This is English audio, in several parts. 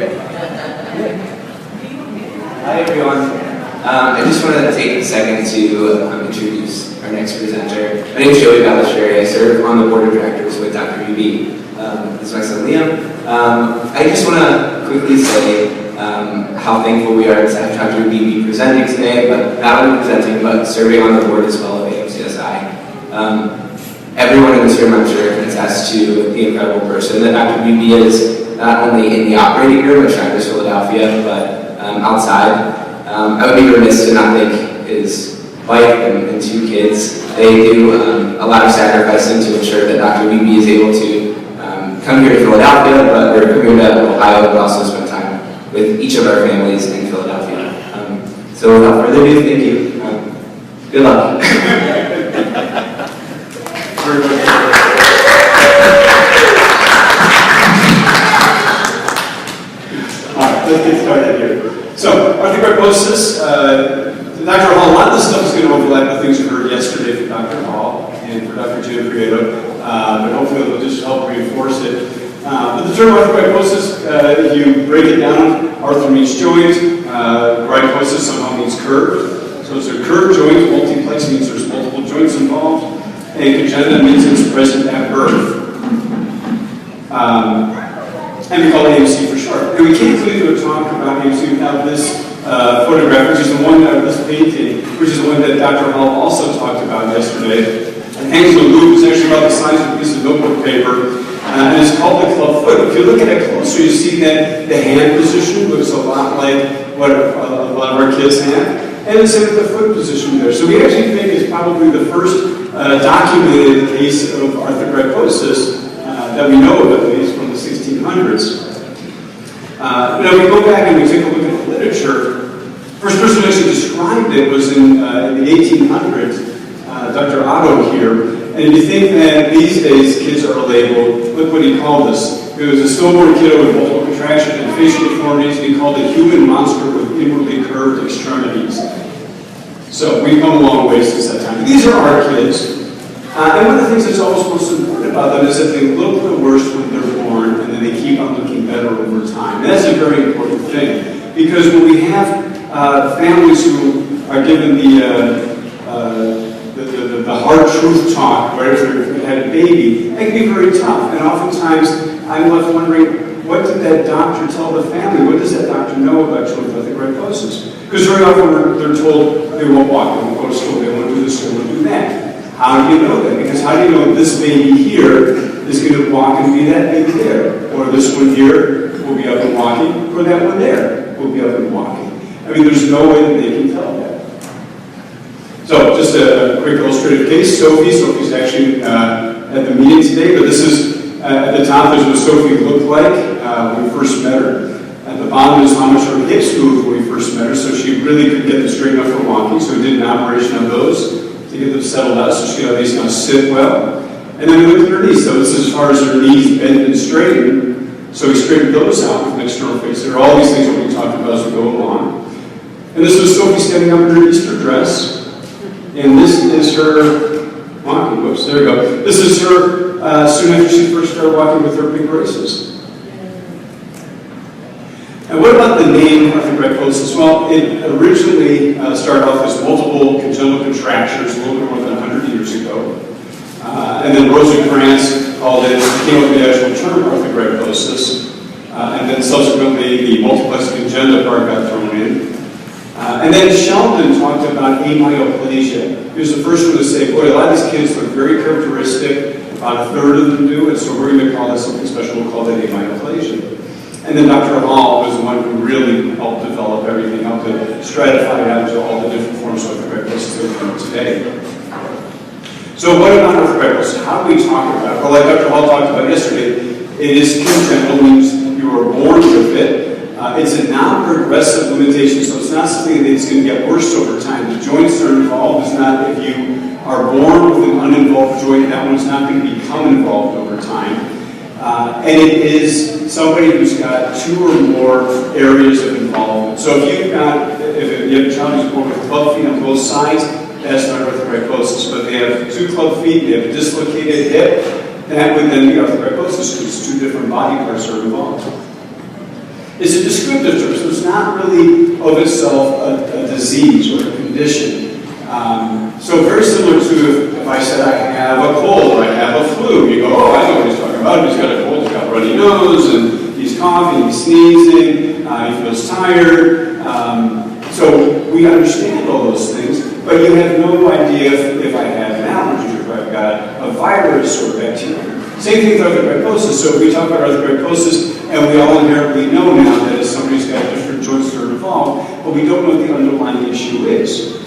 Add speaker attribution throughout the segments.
Speaker 1: Hi everyone. I just want to take a second to introduce our next presenter. My name is Shelby Syndrome. I serve on the board of directors with Dr. UB. This is my son Liam. I just want to quickly say how thankful we are to have Dr. UB presenting today, but not only presenting, but serving on the board as well of AMCSI. Everyone in this room, I'm sure, can attest to the incredible person that Dr. UB is, not only in the operating room at Shriners Philadelphia, but outside. I would be remiss to not thank his wife and two kids. They do a lot of sacrificing to ensure that Dr. UB is able to come here to Philadelphia, or come here to Ohio, but also spend time with each of our families in Philadelphia. So without further ado, thank you. Good luck.
Speaker 2: Let's get started here. So, arthrogryposis, Dr. Hall, a lot of this stuff is going to overlap with things you heard yesterday from Dr. Hall and for Dr. Jim Prieto, but hopefully it'll just help reinforce it. But the term arthrogryposis, if you break it down, arthro means joint, gryposis somehow means curved. So it's a curved joint, multiplex means there's multiple joints involved, and congenital means it's present at birth. And we call it AMC for short. And we can't really do a talk about AMC without this photograph, which is the one of this painting, which is the one that Dr. Hall also talked about yesterday. It hangs in a loop. It's actually about the size of a piece of notebook paper, and it's called the club foot. If you look at it closer, you see that the hand position looks a lot like what a lot of our kids have, and the same with the foot position there. So we actually think it's probably the first documented case of arthrogryposis that we know of, at least from the 1600s. Now we go back and we take a look at the literature. First person who actually described it was in the 1800s, Dr. Otto here. And if you think that these days kids are labeled, look what he called us. It was a stillborn kiddo with multiple contractions and facial deformities, and he called it human monster with inwardly curved extremities. So we've come a long way since that time. These are our kids. And one of the things that's always most important about them is that they look the worst when they're born, and then they keep on looking better over time. And that's a very important thing, because when we have families who are given the hard truth talk right after they had a baby, that can be very tough. And oftentimes, I'm left wondering, what did that doctor tell the family? What does that doctor know about children with arthritis? Because very often they're told they won't walk, they won't go to school, they won't do this, they won't do that. How do you know that? Because how do you know this baby here is going to walk and be that big there? Or this one here will be up and walking, or that one there will be up and walking? I mean, there's no way that they can tell that. So, just a quick illustrative case. Sophie's actually at the meeting today, but this is, at the top, this is what Sophie looked like when we first met her. At the bottom is how much her hips moved when we first met her, so she really could get them straight enough for walking, so we did an operation on those to get them settled out, so she at least now sit well. And then we looked at her knees, so this is as far as her knees bend and straighten, so we straightened those out with an external face. There are all these things that we talked about as we go along. And this was Sophie standing up in her Easter dress. And this is her walking. Whoops, there we go. This is her soon after she first started walking with her big braces. And what about the name arthrogryposis? Well, it originally started off as multiple congenital contractures a little bit more than 100 years ago. And then Rosencrantz called it, came up with the actual term arthrogryposis. And then subsequently the multiplex congenital part got thrown in. And then Sheldon talked about amyoplasia. He was the first one to say, boy, a lot of these kids look very characteristic. About a third of them do, and so we're going to call this something special. We'll call it amyoplasia. And then Dr. Hall was the one who really helped develop everything, helped to stratify it out into all the different forms of arthritis that we know today. So what about arthritis? How do we talk about it? Well, like Dr. Hall talked about yesterday, it is congenital, means you are born with it. It's a non-progressive limitation, so it's not something that's going to get worse over time. The joints are involved. It's not if you are born with an uninvolved joint, that one's not going to become involved over time. And it is somebody who's got two or more areas of involvement. So if you have a child who's born with club feet on both sides, that's not arthrogryposis. But they have two club feet, they have a dislocated hip, that would then be arthrogryposis because two different body parts are involved. It's a descriptive term, so it's not really of itself a disease or a condition. So very similar to if I said I have a cold or I have a flu, you go, oh, I know what he's talking about. He's got a cold, he's got a runny nose, and he's coughing, he's sneezing, he feels tired. So we understand all those things, but you have no idea if I have an allergy or if I've got a virus or bacteria. Same thing with arthrogryposis. So we talk about arthrogryposis, and we all inherently know now that if somebody's got different joints that are involved, but we don't know what the underlying issue is.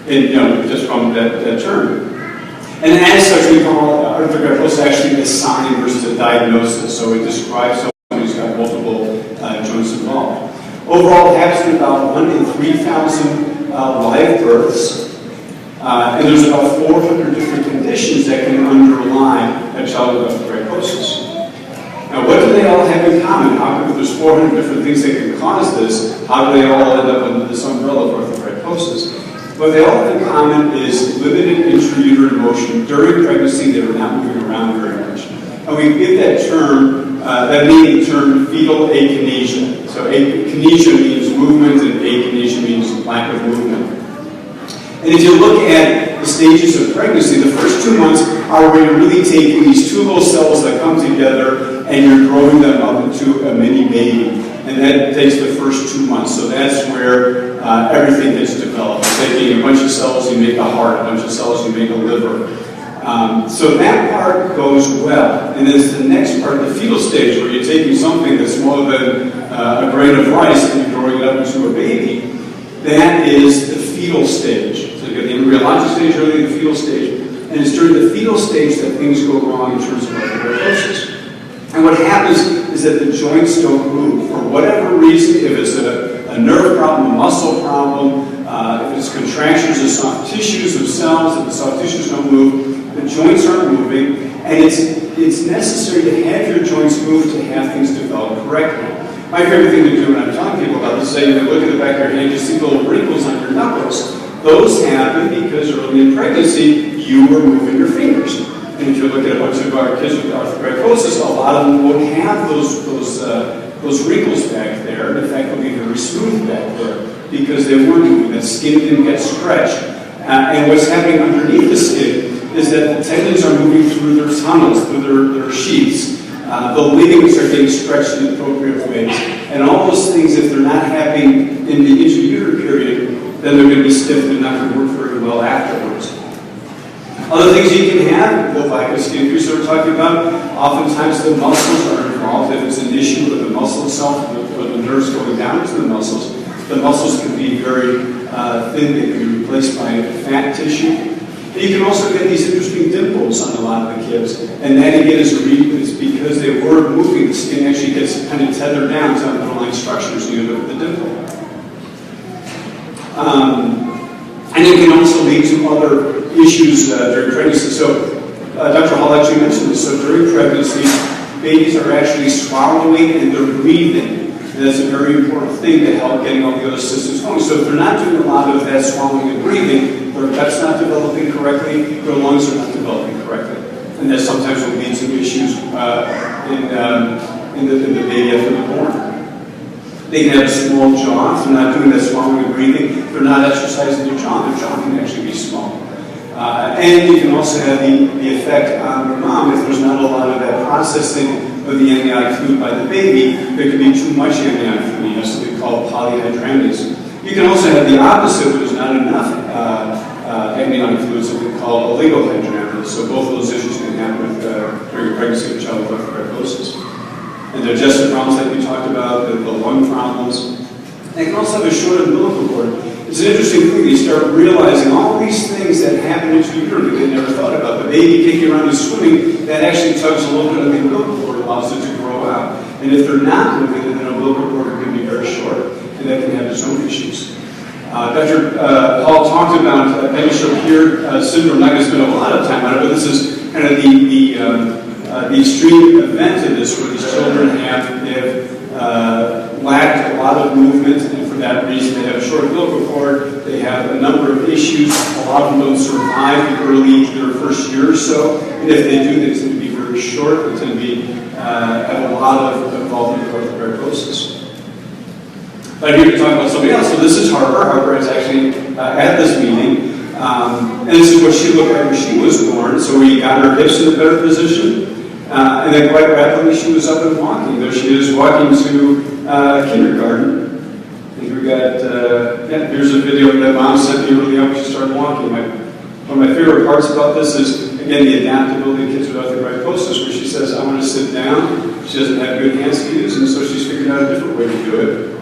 Speaker 2: And, just from that term. And as such, we call arthrogryposis actually a sign versus a diagnosis. So it describes someone who's got multiple joints involved. Overall, it happens in about 1 in 3,000 live births. And there's about 400 different conditions that can underlie a childhood arthrogryposis. Now, what do they all have in common? How come if there's 400 different things that can cause this, how do they all end up under this umbrella of arthrogryposis? What they all have in common is limited intrauterine motion. During pregnancy, they were not moving around very much. And we give that term, that meaning term, fetal akinesia. So akinesia means movement, and akinesia means lack of movement. And if you look at the stages of pregnancy, the first 2 months are where you're really taking these two little cells that come together and you're growing them up into a mini baby. And that takes the first 2 months. So that's where everything gets developed. Taking a bunch of cells, you make a heart. A bunch of cells, you make a liver. So that part goes well. And then it's the next part, the fetal stage, where you're taking something that's smaller than a grain of rice and you're growing it up into a baby. That is the fetal stage. So you get the embryologic stage early, the fetal stage. And it's during the fetal stage that things go wrong in terms of arthrogryposis. And what happens is that the joints don't move. For whatever reason, if it's a nerve problem, a muscle problem, if it's contractions of soft tissues, of cells, if the soft tissues don't move, the joints aren't moving, and it's necessary to have your joints move to have things develop correctly. My favorite thing to do when I'm telling people about this is saying, look at the back of your hand, you see little wrinkles on your knuckles. Those happen because early in pregnancy, you were moving your fingers. And if you look at a bunch of our kids with arthrogryposis, a lot of them won't have those wrinkles back there. In fact, they'll be very smooth back there because they weren't moving. That skin didn't get stretched. And what's happening underneath the skin is that the tendons are moving through their tunnels, through their sheaths. The ligaments are getting stretched in appropriate ways. And all those things, if they're not happening in the intrauterine period, then they're going to be stiff and not going to work very well afterwards. Other things you can have, the lack of skin crease that we're talking about, oftentimes the muscles are involved. If it's an issue with the muscle itself, or the nerves going down to the muscles can be very thin. They can be replaced by fat tissue. And you can also get these interesting dimples on a lot of the kids. And that again is because they were moving, the skin actually gets kind of tethered down to underlying structures, you know, the dimple. And it can also lead to other issues during pregnancy. So Dr. Hall actually mentioned this. So during pregnancy, babies are actually swallowing and they're breathing. And that's a very important thing to help getting all the other systems going. So if they're not doing a lot of that swallowing and breathing, their gut's not developing correctly, their lungs are not developing correctly. And that sometimes will lead to issues in the baby after they're born. They can have a small jaw. If they're not doing that swallowing and breathing, they're not exercising their jaw can actually be small. And you can also have the effect on the mom if there's not a lot of that processing of the amniotic fluid by the baby. There can be too much amniotic fluid. You have something called polyhydramnios. You can also have the opposite, where there's not enough amniotic fluid, something called oligohydramnios. So both of those issues can happen during pregnancy with child with arthrogryposis. And digestive problems like we talked about, the lung problems. They can also have a short umbilical cord. It's an interesting thing. You start realizing all these things that happen intrauterine they never thought about. The baby kicking around and swimming, that actually tugs a little bit of the umbilical cord, allows it to grow out. And if they're not moving, then the umbilical cord can be very short, and that can have its own issues. Dr. Hall talked about Shelby Syndrome. I'm not going to spend a lot of time on it, but this is kind of the extreme event of this, where these children have lacked a lot of movement, and for that reason they have a short umbilical cord. They have a number of issues. A lot of them don't survive their first year or so, and if they do, they tend to be very short. They tend to have a lot of involvement with arthrogryposis. But I'm here to talk about somebody else. So this is Harper. Harper is actually at this meeting. And this is what she looked like when she was born. So we got her hips in a better position. And then quite rapidly she was up and walking. There she is walking to kindergarten. And we got, here's a video that Mom sent me early on when she started walking. One of my favorite parts about this is, again, the adaptability of kids with arthrogryposis, where she says, I want to sit down. She doesn't have good hands to use, and so she's figured out a different way to do it,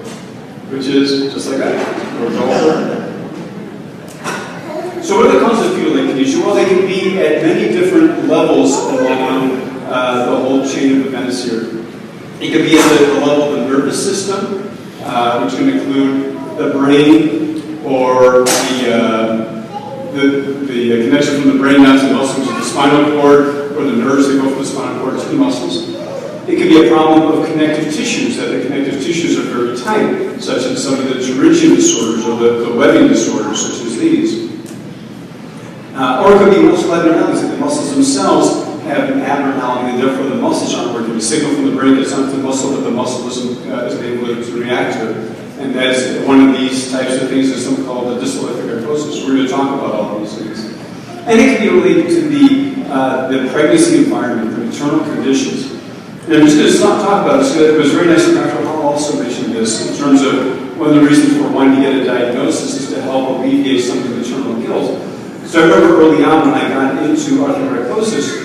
Speaker 2: which is just like that. So what are the causes of fetal akinesia? Well, they can be at many different levels along the whole chain of events here. It can be at the level of the nervous system, which can include the brain or the connection from the brain down to the muscles of the spinal cord, or the nerves that go from the spinal cord to the muscles. It can be a problem of connective tissues, that the connective tissues are very tight, such as some of the pterygium disorders or the webbing disorders, such as these. Or it could be muscle abnormalities, that the muscles themselves have an abnormality, and therefore the muscles aren't working. The signal from the brain gets onto the muscle, but the muscle isn't able to react to it. And that's one of these types of things is something called the distal arthrogryposis. We're going to talk about all these things. And it can be related to the pregnancy environment, the maternal conditions. And I'm just going to talk about this. It was very nice that Dr. Hall also mentioned this in terms of one of the reasons for wanting to get a diagnosis is to help alleviate some of the maternal guilt. So I remember early on when I got into arthrogryposis,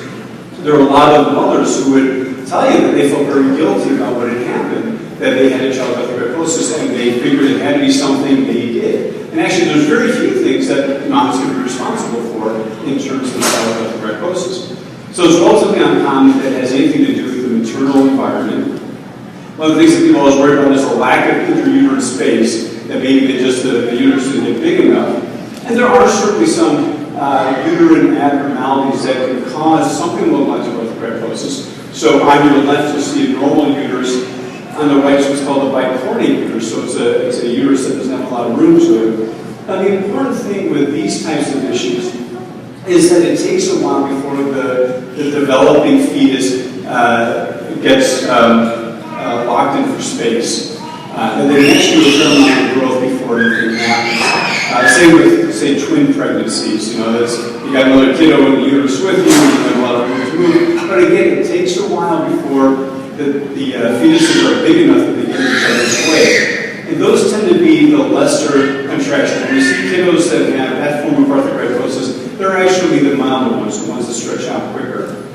Speaker 2: there were a lot of mothers who would tell you that they felt very guilty about what had happened, that they had a child with arthrogryposis, and they figured it had to be something they did. And actually, there's very few things that moms can be responsible for in terms of the child with arthrogryposis. So it's relatively uncommon that it has anything to do with the maternal environment. One of the things that people always worry about is the lack of intrauterine space, that maybe the uterus didn't get big enough. And there are certainly some uterine abnormalities that can cause something along the lines of arthrogryposis. So on your left, you'll see a normal uterus. On the right is what's called a bicornate uterus, so it's a uterus that doesn't have a lot of room to it. Now, the important thing with these types of issues is that it takes a while before the developing fetus gets locked in for space. And then actually a fair amount of growth before anything happens. Same with, say, twin pregnancies. You got another kiddo in the uterus with you, you have a lot of room to move. But again, it takes a while before the fetuses are big enough that they get in each other's way. And those tend to be the lesser contractions. When you see kiddos that have that form of arthrogryposis, they're actually the milder ones, the ones that stretch out quicker.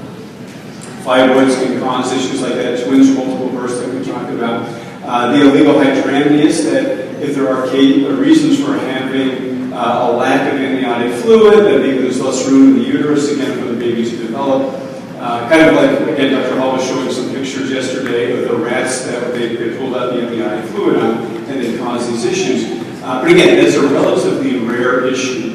Speaker 2: Fibroids can cause issues like that, twins, multiple births that we talked about. The oligohydramnios, that if there are reasons for having a lack of amniotic fluid, that maybe there's less room in the uterus, again, for the baby to develop. Kind of like, again, Dr. Hall was showing some pictures yesterday of the rats that they pulled out the amniotic fluid on, and they caused these issues. But again, it's a relatively rare issue.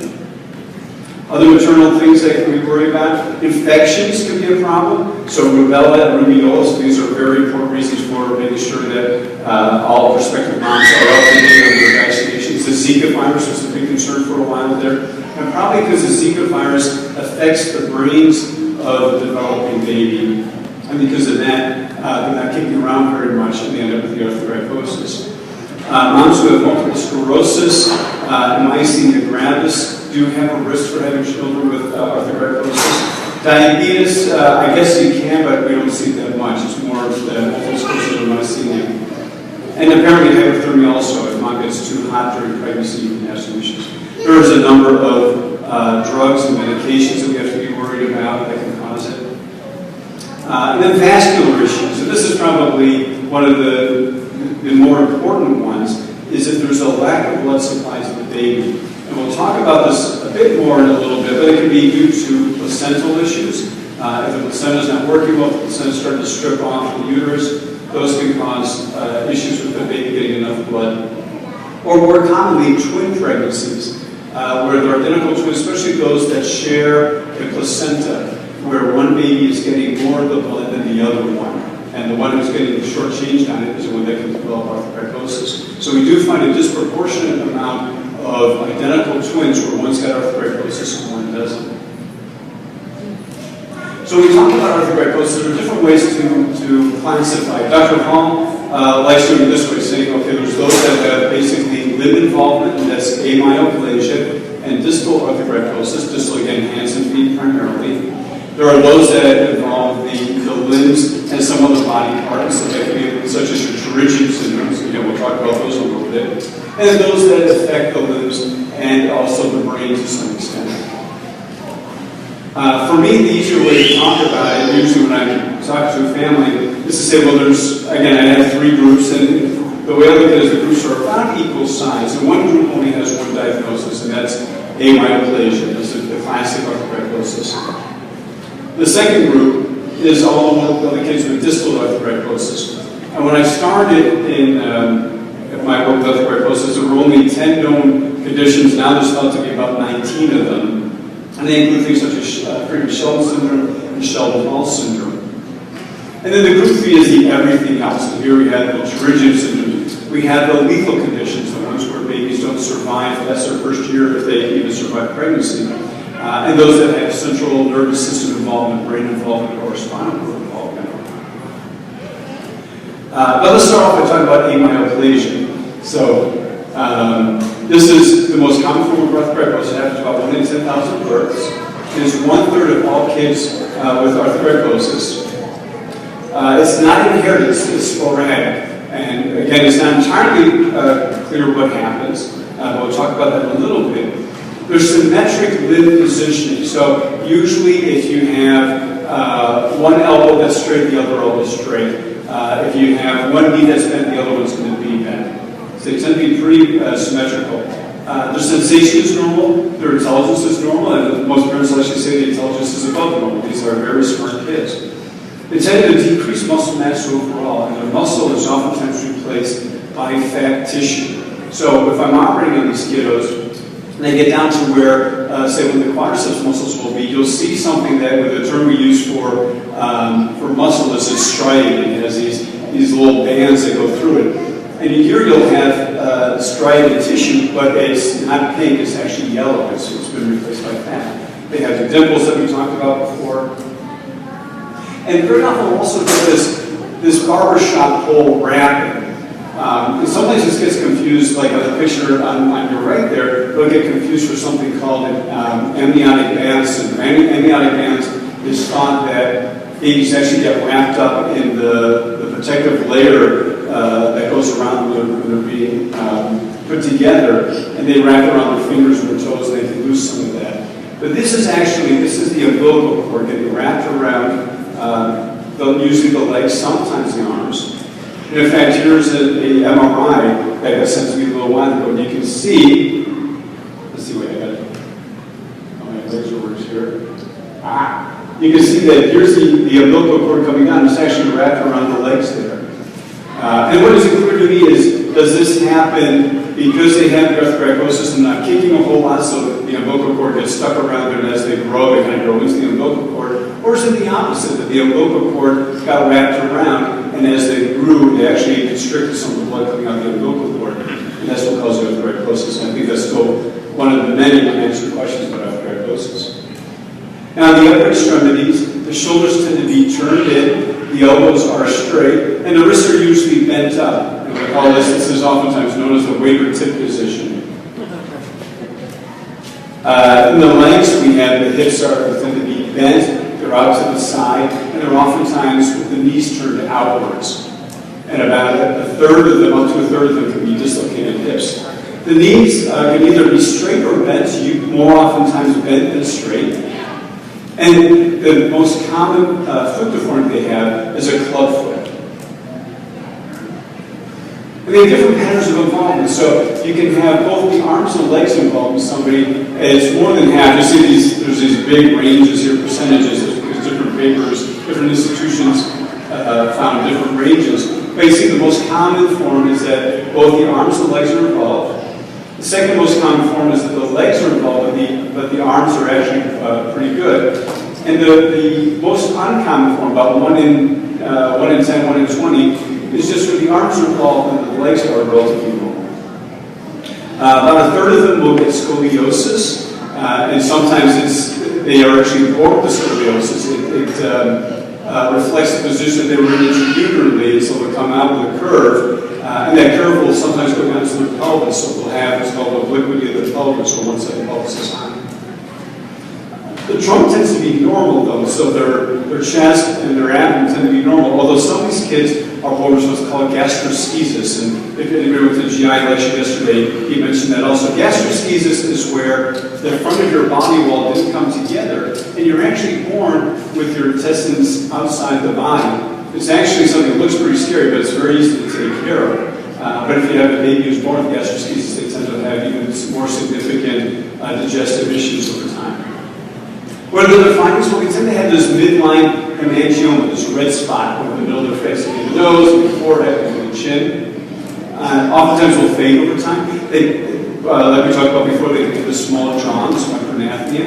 Speaker 2: Other maternal things that we worry about, infections can be a problem. So rubella and rubeola, so these are very important reasons for making sure that all prospective moms are up to date on their vaccinations. The Zika virus was a big concern for a while there. And probably because the Zika virus affects the brains of the developing baby. And because of that, they're not kicking around very much and they end up with the arthrogryposis. Moms who have multiple sclerosis and myasthenia gravis do have a risk for having children with arthrogryposis. Diabetes, I guess you can, but we don't see that much. It's more of the multiple sclerosis or myasthenia. And apparently hypothermia also, if mom gets too hot during pregnancy, you can have some issues. There's a number of drugs and medications that we have to be worried about that can cause it. And then vascular issues. And this is probably one of the more important ones, is if there's a lack of blood supply to the baby. And we'll talk about this a bit more in a little bit, but it can be due to placental issues. If the placenta is not working well, if the placenta is starting to strip off the uterus, those can cause issues with the baby getting enough blood. Or more commonly, twin pregnancies, where they're identical twins, especially those that share a placenta, where one baby is getting more of the blood than the other one. And the one who's getting shortchanged on it is the one that can develop arthrogryposis. So we do find a disproportionate amount of identical twins where one's got arthrogryposis and one doesn't. So when we talk about arthrogryposis, there are different ways to classify. Dr. Hall likes doing it this way, saying, okay, there's those that have basically limb involvement, and that's amyoplasia, and distal arthrogryposis, distal again, hands and feet primarily. There are those that involve the limbs and some other body parts, so that can be such as your Shelby Syndrome. So again, we'll talk about those a little bit. And those that affect the limbs and also the brain to some extent. For me, the easier way to talk about it, usually when I talk to a family, is to say, well, there's, again, I have three groups, and the way I look at it is the groups are about equal size. And one group only has one diagnosis, and that's amyoplasia. This is the classic arthrogryposis. The second group is all the kids with distal arthrogryposis. And when I started in my work with arthrogryposis, there were only 10 known conditions. Now there's thought to be about 19 of them. And they include things such as Shelby Syndrome and Shelby Syndrome. And then the group 3 is the everything else. And here we have the Shelby Syndrome. We have the lethal conditions, the ones where babies don't survive. That's their first year if they even survive pregnancy. And those that have central nervous system involvement, brain involvement, or spinal cord involvement. But let's start off by talking about amyoplasia. So, this is the most common form of arthrogryposis. It happens about 1 in 10,000 births. It is 1/3 of all kids with arthrogryposis. It's not inherited, it's sporadic. And again, it's not entirely clear what happens. But we'll talk about that in a little bit. There's symmetric limb positioning. So usually if you have one elbow that's straight, the other elbow is straight. If you have one knee that's bent, the other one's going to be bent. So they tend to be pretty symmetrical. Their sensation is normal, their intelligence is normal, and most parents actually say the intelligence is above normal. These are very smart kids. They tend to decrease muscle mass overall, and their muscle is oftentimes replaced by fat tissue. So if I'm operating on these kiddos, and they get down to where, say, when the quadriceps muscles will be, you'll see something that, with the term we use for muscle, is striated. It has these little bands that go through it. And here you'll have striated tissue, but it's not pink, it's actually yellow. It's been replaced by fat. They have the dimples that we talked about before. And very often we'll also get this barbershop pole wrapping. And sometimes this gets confused, like on the picture on your right there, it'll get confused for something called amniotic band syndrome. Amniotic bands is thought that babies actually get wrapped up in the protective layer that goes around when they're being put together, and they wrap it around their fingers and their toes, and they can lose some of that. But this is the umbilical cord getting wrapped around, usually the legs, sometimes the arms. And in fact, here's an MRI that got sent to me a little while ago, and you can see, let's see what I got. Oh, my laser works here. You can see that here's the umbilical cord coming down. It's actually wrapped around the legs there. And what is clear to me is, does this happen because they have arthrogryposis and not kicking a whole lot, so the umbilical cord gets stuck around there, and as they grow, they kind of grow into the umbilical cord? Or is it the opposite, that the umbilical cord got wrapped around, and as they grew, they actually constricted some of the blood coming out of the umbilical cord, and that's what causes arthrogryposis? And I think that's still one of the many unanswered questions about arthrogryposis. Now, the upper extremities, the shoulders tend to be turned in, the elbows are straight, and the wrists are usually bent up. And we call this is oftentimes known as the waiter tip position. In the legs, we have the hips tend to be bent, they're out to the side, and they're oftentimes with the knees turned outwards. And about a third of them, up to a third of them, can be dislocated hips. The knees can either be straight or bent, more oftentimes bent than straight. And the most common foot deformity they have is a club foot. And they have different patterns of involvement. So you can have both the arms and legs involved in somebody, and it's more than half. You see there's these big ranges here, percentages. There's different papers, different institutions found different ranges. But you see the most common form is that both the arms and legs are involved. The second most common form is that the legs are involved, but the arms are actually pretty good. And the most uncommon form, about 1 in 10, 1 in 20, is just where the arms are involved and the legs are relatively normal. About a third of them will get scoliosis, and sometimes they are actually born with scoliosis. reflects the position they were in intrauterally, so they'll come out with a curve, and that curve will sometimes go down to the pelvis, so we'll have what's called obliquity of the pelvis, or one side of the pelvis is high. The trunk tends to be normal, though, so their chest and their abdomen tend to be normal, although some of these kids are holders what's called gastroschisis, and if anybody went to the GI lecture yesterday, he mentioned that also. Gastroschisis is where the front of your body wall didn't come together, and you're actually born with your intestines outside the body. It's actually something that looks pretty scary, but it's very easy to take care of. But if you have a baby who's born with gastroschisis, they tend to have even more significant digestive issues over time. What are the other findings? Well, we tend to have this midline hemangioma, this red spot over the middle of their face, in the nose, in the forehead, in the chin. Oftentimes will fade over time. Like we talked about before, they can get the smaller jaw, this micronapnea.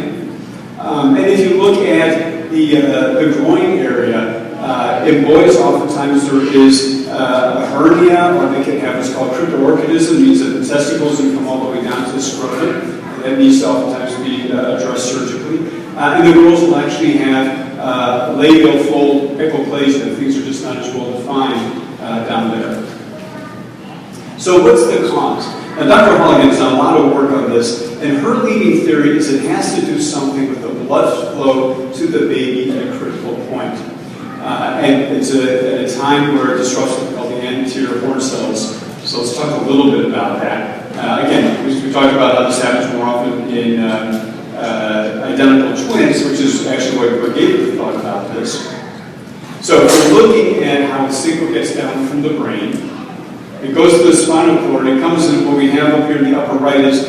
Speaker 2: And if you look at the groin area, in boys, oftentimes there is a hernia, or they can have what's called cryptorchidism, means that the testicles can come all the way down to the scrotum. That needs to oftentimes be addressed surgically. And the girls will actually have labial fold hypoplasia. Things are just not as well defined down there. So what's the cause? Now, Dr. Halligan has done a lot of work on this, and her leading theory is it has to do something with the blood flow to the baby at a critical point. And it's at a time where it disrupts what's called the anterior horn cells. So let's talk a little bit about that. Again, we talked about how this happens more often in identical twins, which is actually what Gabriel thought about this. So if we're looking at how the signal gets down from the brain, it goes to the spinal cord, and it comes in. What we have up here in the upper right is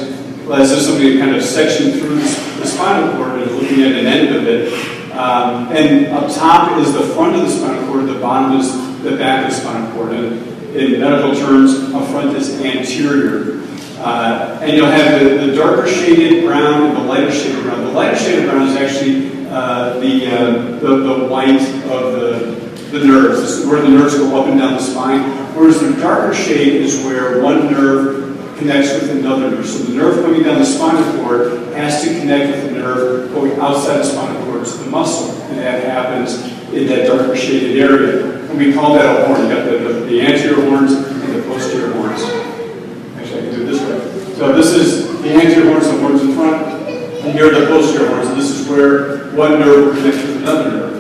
Speaker 2: as if somebody kind of sectioned through the spinal cord and looking at an end of it. And up top is the front of the spinal cord, the bottom is the back of the spinal cord. And in medical terms, up front is anterior. And you'll have the darker shaded brown and the lighter shaded brown. The lighter shaded brown is actually the white of the nerves. This is where the nerves go up and down the spine. Whereas the darker shade is where one nerve connects with another nerve. So the nerve coming down the spinal cord has to connect with the nerve going outside the spinal cord to the muscle. And that happens in that darker shaded area. And we call that a horn. You got the anterior horns and the posterior horns. Actually, I can do it this way. So this is the anterior horns, the horns in front, and here are the posterior horns. And this is where one nerve will connect with another nerve.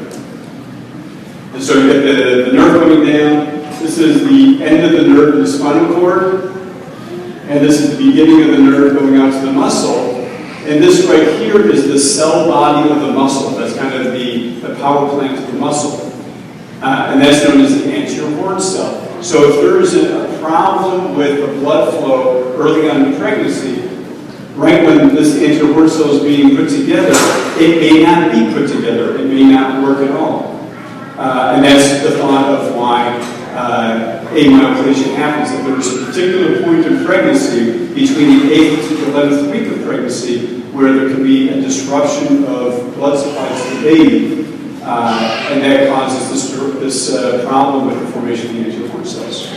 Speaker 2: And so you get the nerve coming down. This is the end of the nerve in the spinal cord. And this is the beginning of the nerve going out to the muscle. And this right here is the cell body of the muscle. That's kind of the power plant of the muscle. And that's known as the anterior horn cell. So if there is a problem with the blood flow early on in pregnancy, right when this anterior horn cell is being put together, it may not be put together. It may not work at all. And that's the thought of why amyoplasia happens. If there's a particular point in pregnancy between the 8th to the 11th week of pregnancy where there can be a disruption of blood supply to the baby, and that causes this problem with the formation of the anterior horn cells.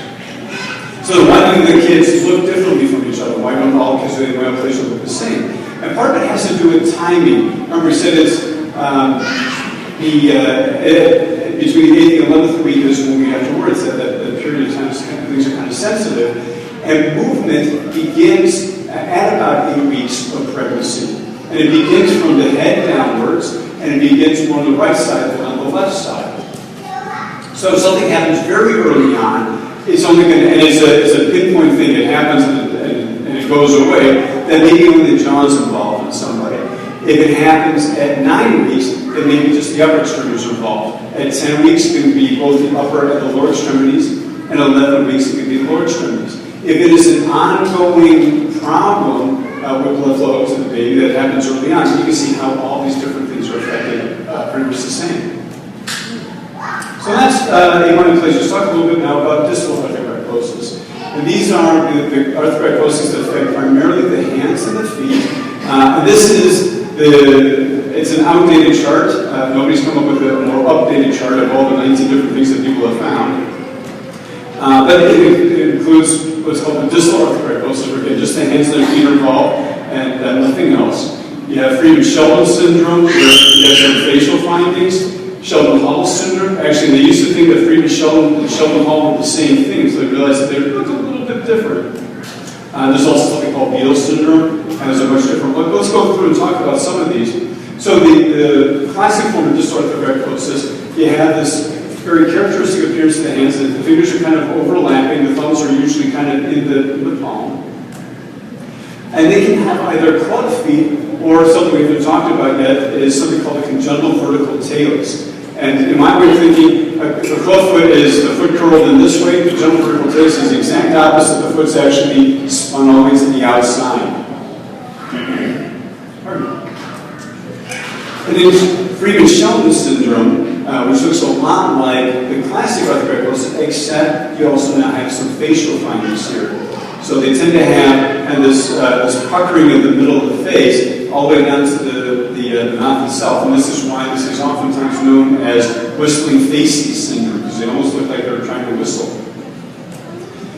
Speaker 2: So why do the kids look differently from each other? Why don't all kids with amyoplasia look the same? And part of it has to do with timing. Remember, we said it's between the 8th and 11th week is when we have to worry. It's that period of time things are kind of sensitive. And movement begins at about 8 weeks of pregnancy. And it begins from the head downwards, and it begins more on the right side than on the left side. So if something happens very early on, it's only going to, and it's a pinpoint thing, it happens and it goes away, then maybe when the jaw is involved in some way. If it happens at 9 weeks, then maybe just the upper extremities are involved. At 10 weeks, it can be both the upper and the lower extremities, and 11 weeks, it can be the lower extremities. If it is an ongoing problem with blood flow to the baby that happens early on, you can see how all these different things are affected pretty much the same. So that's amyoplasia. Let's talk a little bit now about distal arthrogryposis. And these are the arthrogryposes that affect primarily the hands and the feet. And this is it's an outdated chart. Nobody's come up with a more updated chart of all the 19 different things that people have found. But it includes what's called the distal arthrogryposis, where again, just the hands and the feet are involved, and nothing else. You have Shelby Syndrome, where you have some facial findings. Sheldon-Hall syndrome. Actually, they used to think that Friedman-Sheldon and Sheldon-Hall were the same thing, so they realized that they're a little bit different. There's also something called Beal syndrome, and there's a much different one. Let's go through and talk about some of these. So the classic form of distal arthrogryposis, you have this very characteristic appearance of the hands. The fingers are kind of overlapping. The thumbs are usually kind of in the palm. And they can have either club feet or something we haven't talked about yet is something called a congenital vertical talus. And in my way of thinking, a club foot is the foot curled in this way. The congenital vertical talus is the exact opposite. The foot's actually spun always to the outside. And then Friedman-Sheldon syndrome, which looks a lot like the classic arthrogryposis, except you also now have some facial findings here. So they tend to have kind of this puckering of the middle of the face all the way down to the mouth itself. And this is why this is oftentimes known as whistling faces syndrome, because they almost look like they're trying to whistle.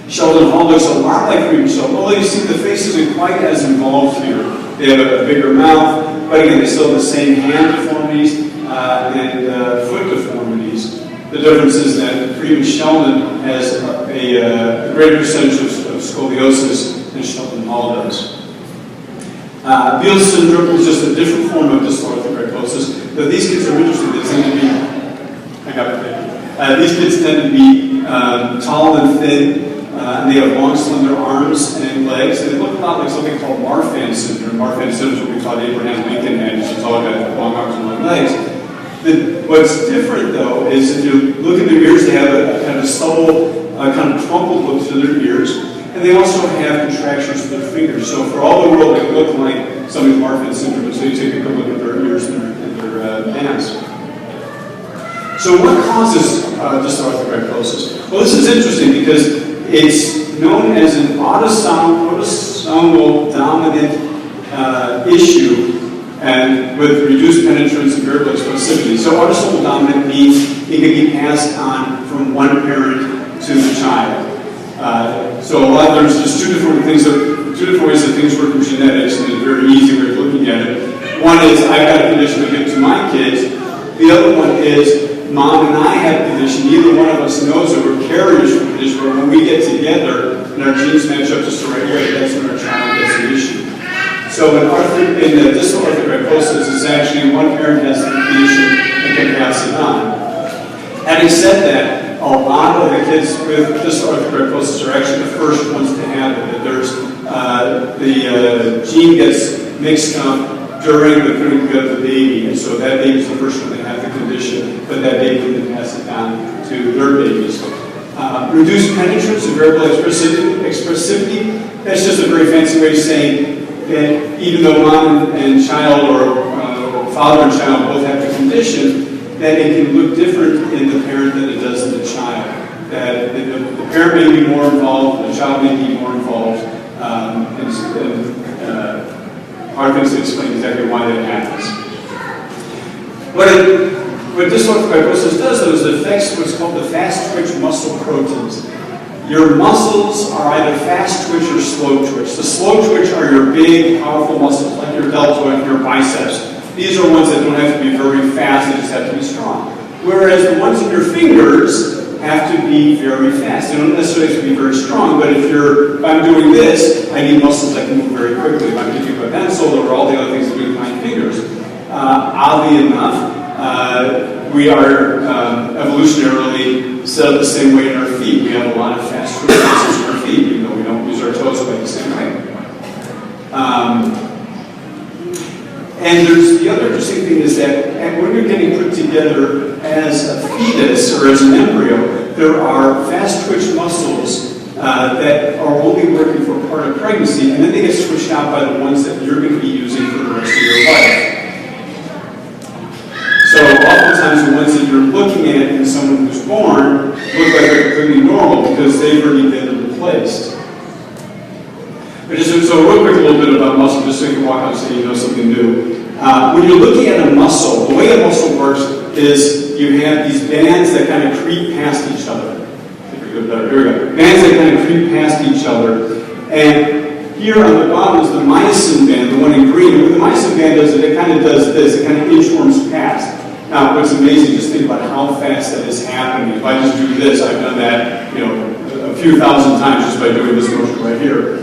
Speaker 2: Sheldon-Hall looks a lot like Friedman-Sheldon, although you see the face isn't quite as involved here. They have a bigger mouth, but again, they still have the same hand deformities and foot deformities. The difference is that Friedman-Sheldon has a greater percentage of scoliosis than Sheldon-Hall does. Beal syndrome is just a different form of distal arthrogryposis. Though these kids are interesting. They tend to be, these kids tend to be tall and thin, and they have long, slender arms and legs. And they look a lot like something called Marfan syndrome. Marfan syndrome is what we thought Abraham Lincoln had. He's a tall guy with long arms and long legs. What's different, though, is if you look at their ears, they have a kind of stubble, kind of crumpled look to their ears. And they also have contractions of their fingers. So for all the world, they look like somebody's Marfan syndrome. So you take a good look at their ears and their hands. So what causes distal arthrogryposis? Well, this is interesting because it's known as an autosomal dominant issue and with reduced penetrance and variable expressivity. So autosomal dominant means it can be passed on from one parent to the child. So there's just two different ways that things work in genetics, and it's a very easy way of looking at it. One is I've got a condition to give to my kids. The other one is Mom and I have a condition. Neither one of us knows that we're carriers of a condition, but when we get together and our genes match up just the right way, that's when our child gets the issue. So in the distal arthrogryposis, it's actually one parent has the condition and can pass it on. Having said that, a lot of the kids with distal arthrogryposis are actually the first ones to have it. There's the gene gets mixed up during the putting together the baby, and so that baby is the first one to have the condition, but that baby can pass it down to their babies. Reduced penetrance and variable expressivity, that's just a very fancy way of saying that even though mom and child or father and child both have the condition, that it can look different in the parent than it does in the child. That the parent may be more involved, the child may be more involved, hard things to explain exactly why that happens. What distal arthrogryposis does, though, is it affects what's called the fast twitch muscle proteins. Your muscles are either fast twitch or slow twitch. The slow twitch are your big, powerful muscles, like your deltoid and your biceps. These are ones that don't have to be very fast, they just have to be strong. Whereas the ones in your fingers have to be very fast. They don't necessarily have to be very strong, but if I'm doing this, I need muscles that can move very quickly. If I'm picking up a pencil or all the other things that do with my fingers. Oddly enough, we are evolutionarily set up the same way in our feet. We have a lot of fast twitch muscles in our feet, even though we don't use our toes quite the same way. And there's the other interesting thing is that when you're getting put together as a fetus or as an embryo, there are fast twitch muscles that are only working for part of pregnancy, and then they get switched out by the ones that you're going to be using for the rest of your life. So oftentimes the ones that you're looking at in someone who's born look like they're completely normal because they've already been replaced. But so real quick a little bit about muscle, just so you can walk out so you know something new. When you're looking at a muscle, the way a muscle works is you have these bands that kind of creep past each other. Here we go. Bands that kind of creep past each other. And here on the bottom is the myosin band, the one in green. And what the myosin band does is it kind of does this. It kind of inchworms past. Now, what's amazing, just think about how fast that is happening. If I just do this, I've done that, a few thousand times just by doing this motion right here.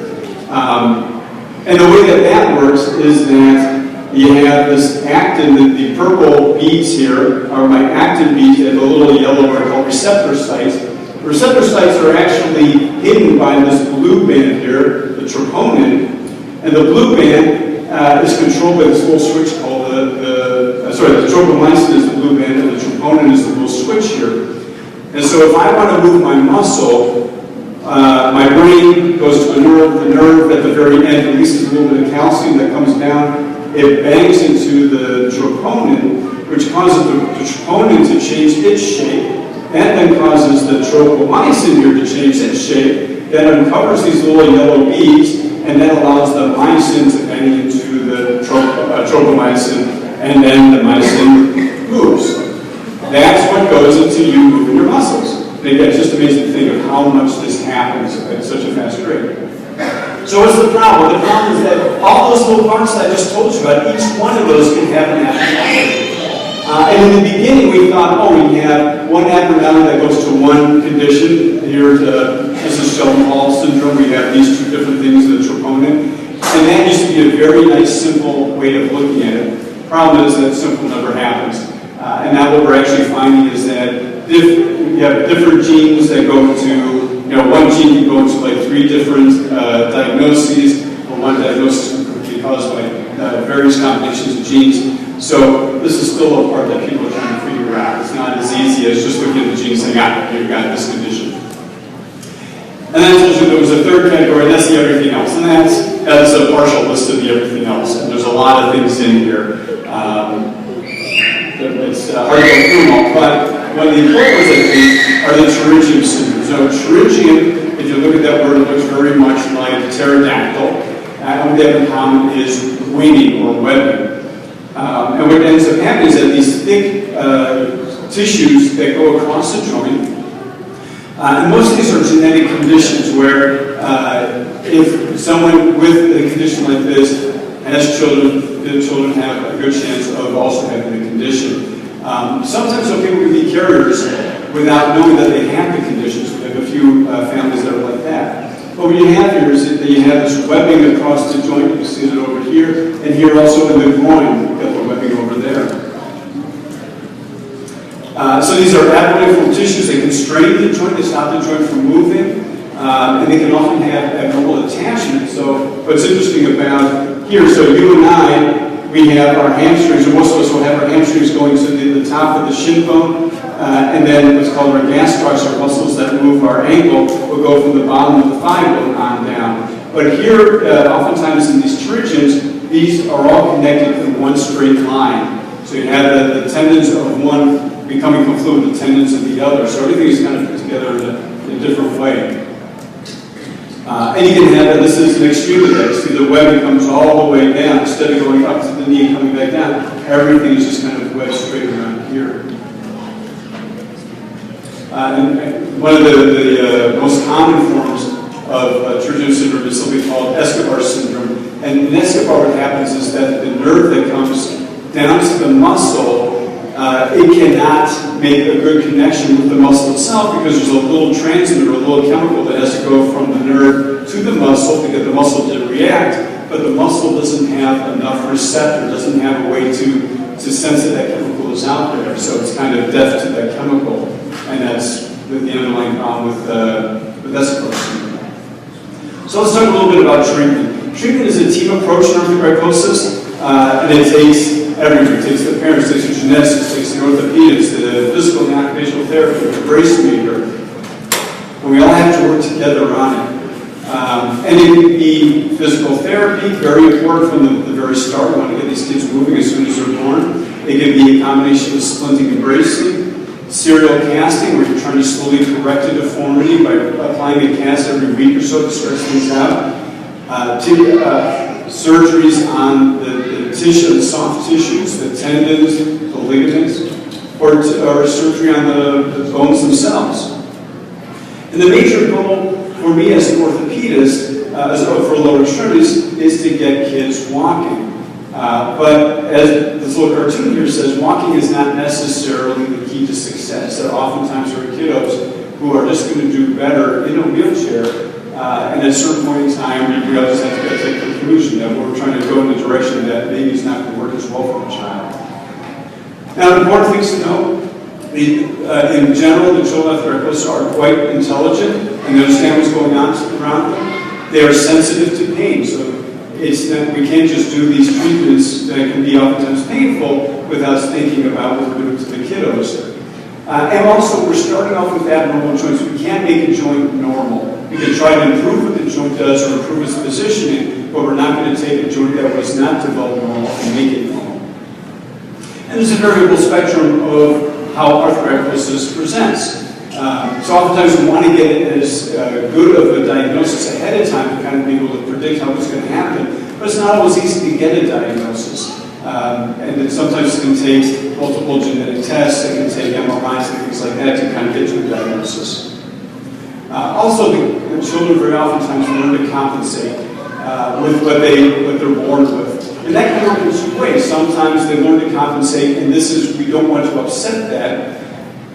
Speaker 2: And the way that works is that you have this actin, the purple beads here are my actin beads, and the little yellow are called receptor sites. The receptor sites are actually hidden by this blue band here, the troponin, and the blue band is controlled by this little switch called the tropomyosin is the blue band, and the troponin is the little switch here. And so if I want to move my muscle, my brain goes to a nerve, the nerve at the very end releases a little bit of calcium that comes down, it bangs into the troponin, which causes the troponin to change its shape. That then causes the tropomyosin here to change its shape, that uncovers these little yellow beads, and that allows the myosin to bang into the tropomyosin, and then the myosin moves. That's what goes into you moving your muscles. And again, it's just amazing to think of how much this happens at such a fast rate. So what's the problem? The problem is that all those little parts that I just told you about, each one of those can have an abnormality. And in the beginning, we thought, we have one abnormality that goes to one condition. Here, this is Shelby Syndrome. We have these two different things, the troponin. And that used to be a very nice, simple way of looking at it. The problem is that simple never happens. And now what we're actually finding is that you have different genes that go to, one gene can go into like 3 different diagnoses, or one diagnosis can be caused by various combinations of genes. So this is still a part that people are trying to figure out. It's not as easy as just looking at the gene and saying, you've got this condition. And then I told you there was a third category, and that's the everything else. And that's a partial list of the everything else. And there's a lot of things in here. It's hard to go through them all, but one of the important ones, I think, are the pterygium syndromes. So pterygium, if you look at that word, it looks very much like pterodactyl. And what they have in common is winging or webbing. And what ends up happening is that these thick tissues that go across the joint, and most of these are genetic conditions where if someone with a condition like this has children, the children have a good chance of also having the condition. Sometimes some people can be carriers without knowing that they have the conditions. We have a few families that are like that. But what you have here is that you have this webbing across the joint. You can see it over here, and here also in the groin, you've got the webbing over there. So these are abnormal tissues. They constrain the joint, they stop the joint from moving, and they can often have abnormal attachment. So what's interesting about here, so you and I, we have our hamstrings, or most of us will have our hamstrings going to the top of the shin bone, and then what's called our gastrocs, our muscles that move our ankle, will go from the bottom of the thigh bone on down. But here, oftentimes in these pterygiums, these are all connected in one straight line. So you have the tendons of one becoming confluent with the tendons of the other. So everything is kind of put together in a different way. And you can have, this is an extremely bad. See, the webbing comes all the way down. Instead of going up to the knee and coming back down, everything is just kind of webbed straight around here. And one of the most common forms of pterygium syndrome is something called Escobar syndrome. And in Escobar, what happens is that the nerve that comes down to the muscle, it cannot make a good connection with the muscle itself because there's a little transmitter, a little chemical that has to go from the nerve to the muscle to get the muscle to react, but the muscle doesn't have enough receptor, doesn't have a way to sense that that chemical is out there, so it's kind of deaf to that chemical, and that's the underlying problem with Escobar syndrome. So let's talk a little bit about treatment. Treatment is a team approach in arthrogryposis, and it takes everything. It takes the parents, it takes the geneticists, it takes the orthopedics, the physical and occupational therapy, the brace maker, and we all have to work together on it. And it can be physical therapy, very important from the very start. We want to get these kids moving as soon as they're born. It can be a combination of splinting and bracing, serial casting, where you're trying to slowly correct a deformity by applying a cast every week or so to stretch things out. Surgeries on the tissue, the soft tissues, the tendons, the ligaments, or surgery on the bones themselves. And the major goal for me as an orthopedist, for lower extremities, is to get kids walking. But as this little cartoon here says, walking is not necessarily the key to success. There oftentimes are kiddos who are just going to do better in a wheelchair, and at a certain point in time, we always have to take the conclusion that we're trying to go in the direction that maybe it's not going to work as well for the child. Now, important things to know. In general, the children with arthritis are quite intelligent and they understand what's going on around them. They are sensitive to pain, so it's that we can't just do these treatments that can be oftentimes painful without thinking about what we're doing to the kiddos. And also, we're starting off with abnormal joints. We can't make a joint normal. We can try to improve what the joint does or improve its positioning, but we're not going to take a joint that was not developed normal and make it normal. And there's a variable spectrum of how arthritis presents. So oftentimes we want to get it as good of a diagnosis ahead of time to kind of be able to predict how it's going to happen. But it's not always easy to get a diagnosis. And it sometimes can take multiple genetic tests, it can take MRIs and things like that to kind of get to a diagnosis. Also, the children very oftentimes learn to compensate with what they're born with. And that can work in two ways. Sometimes they learn to compensate, and we don't want to upset that.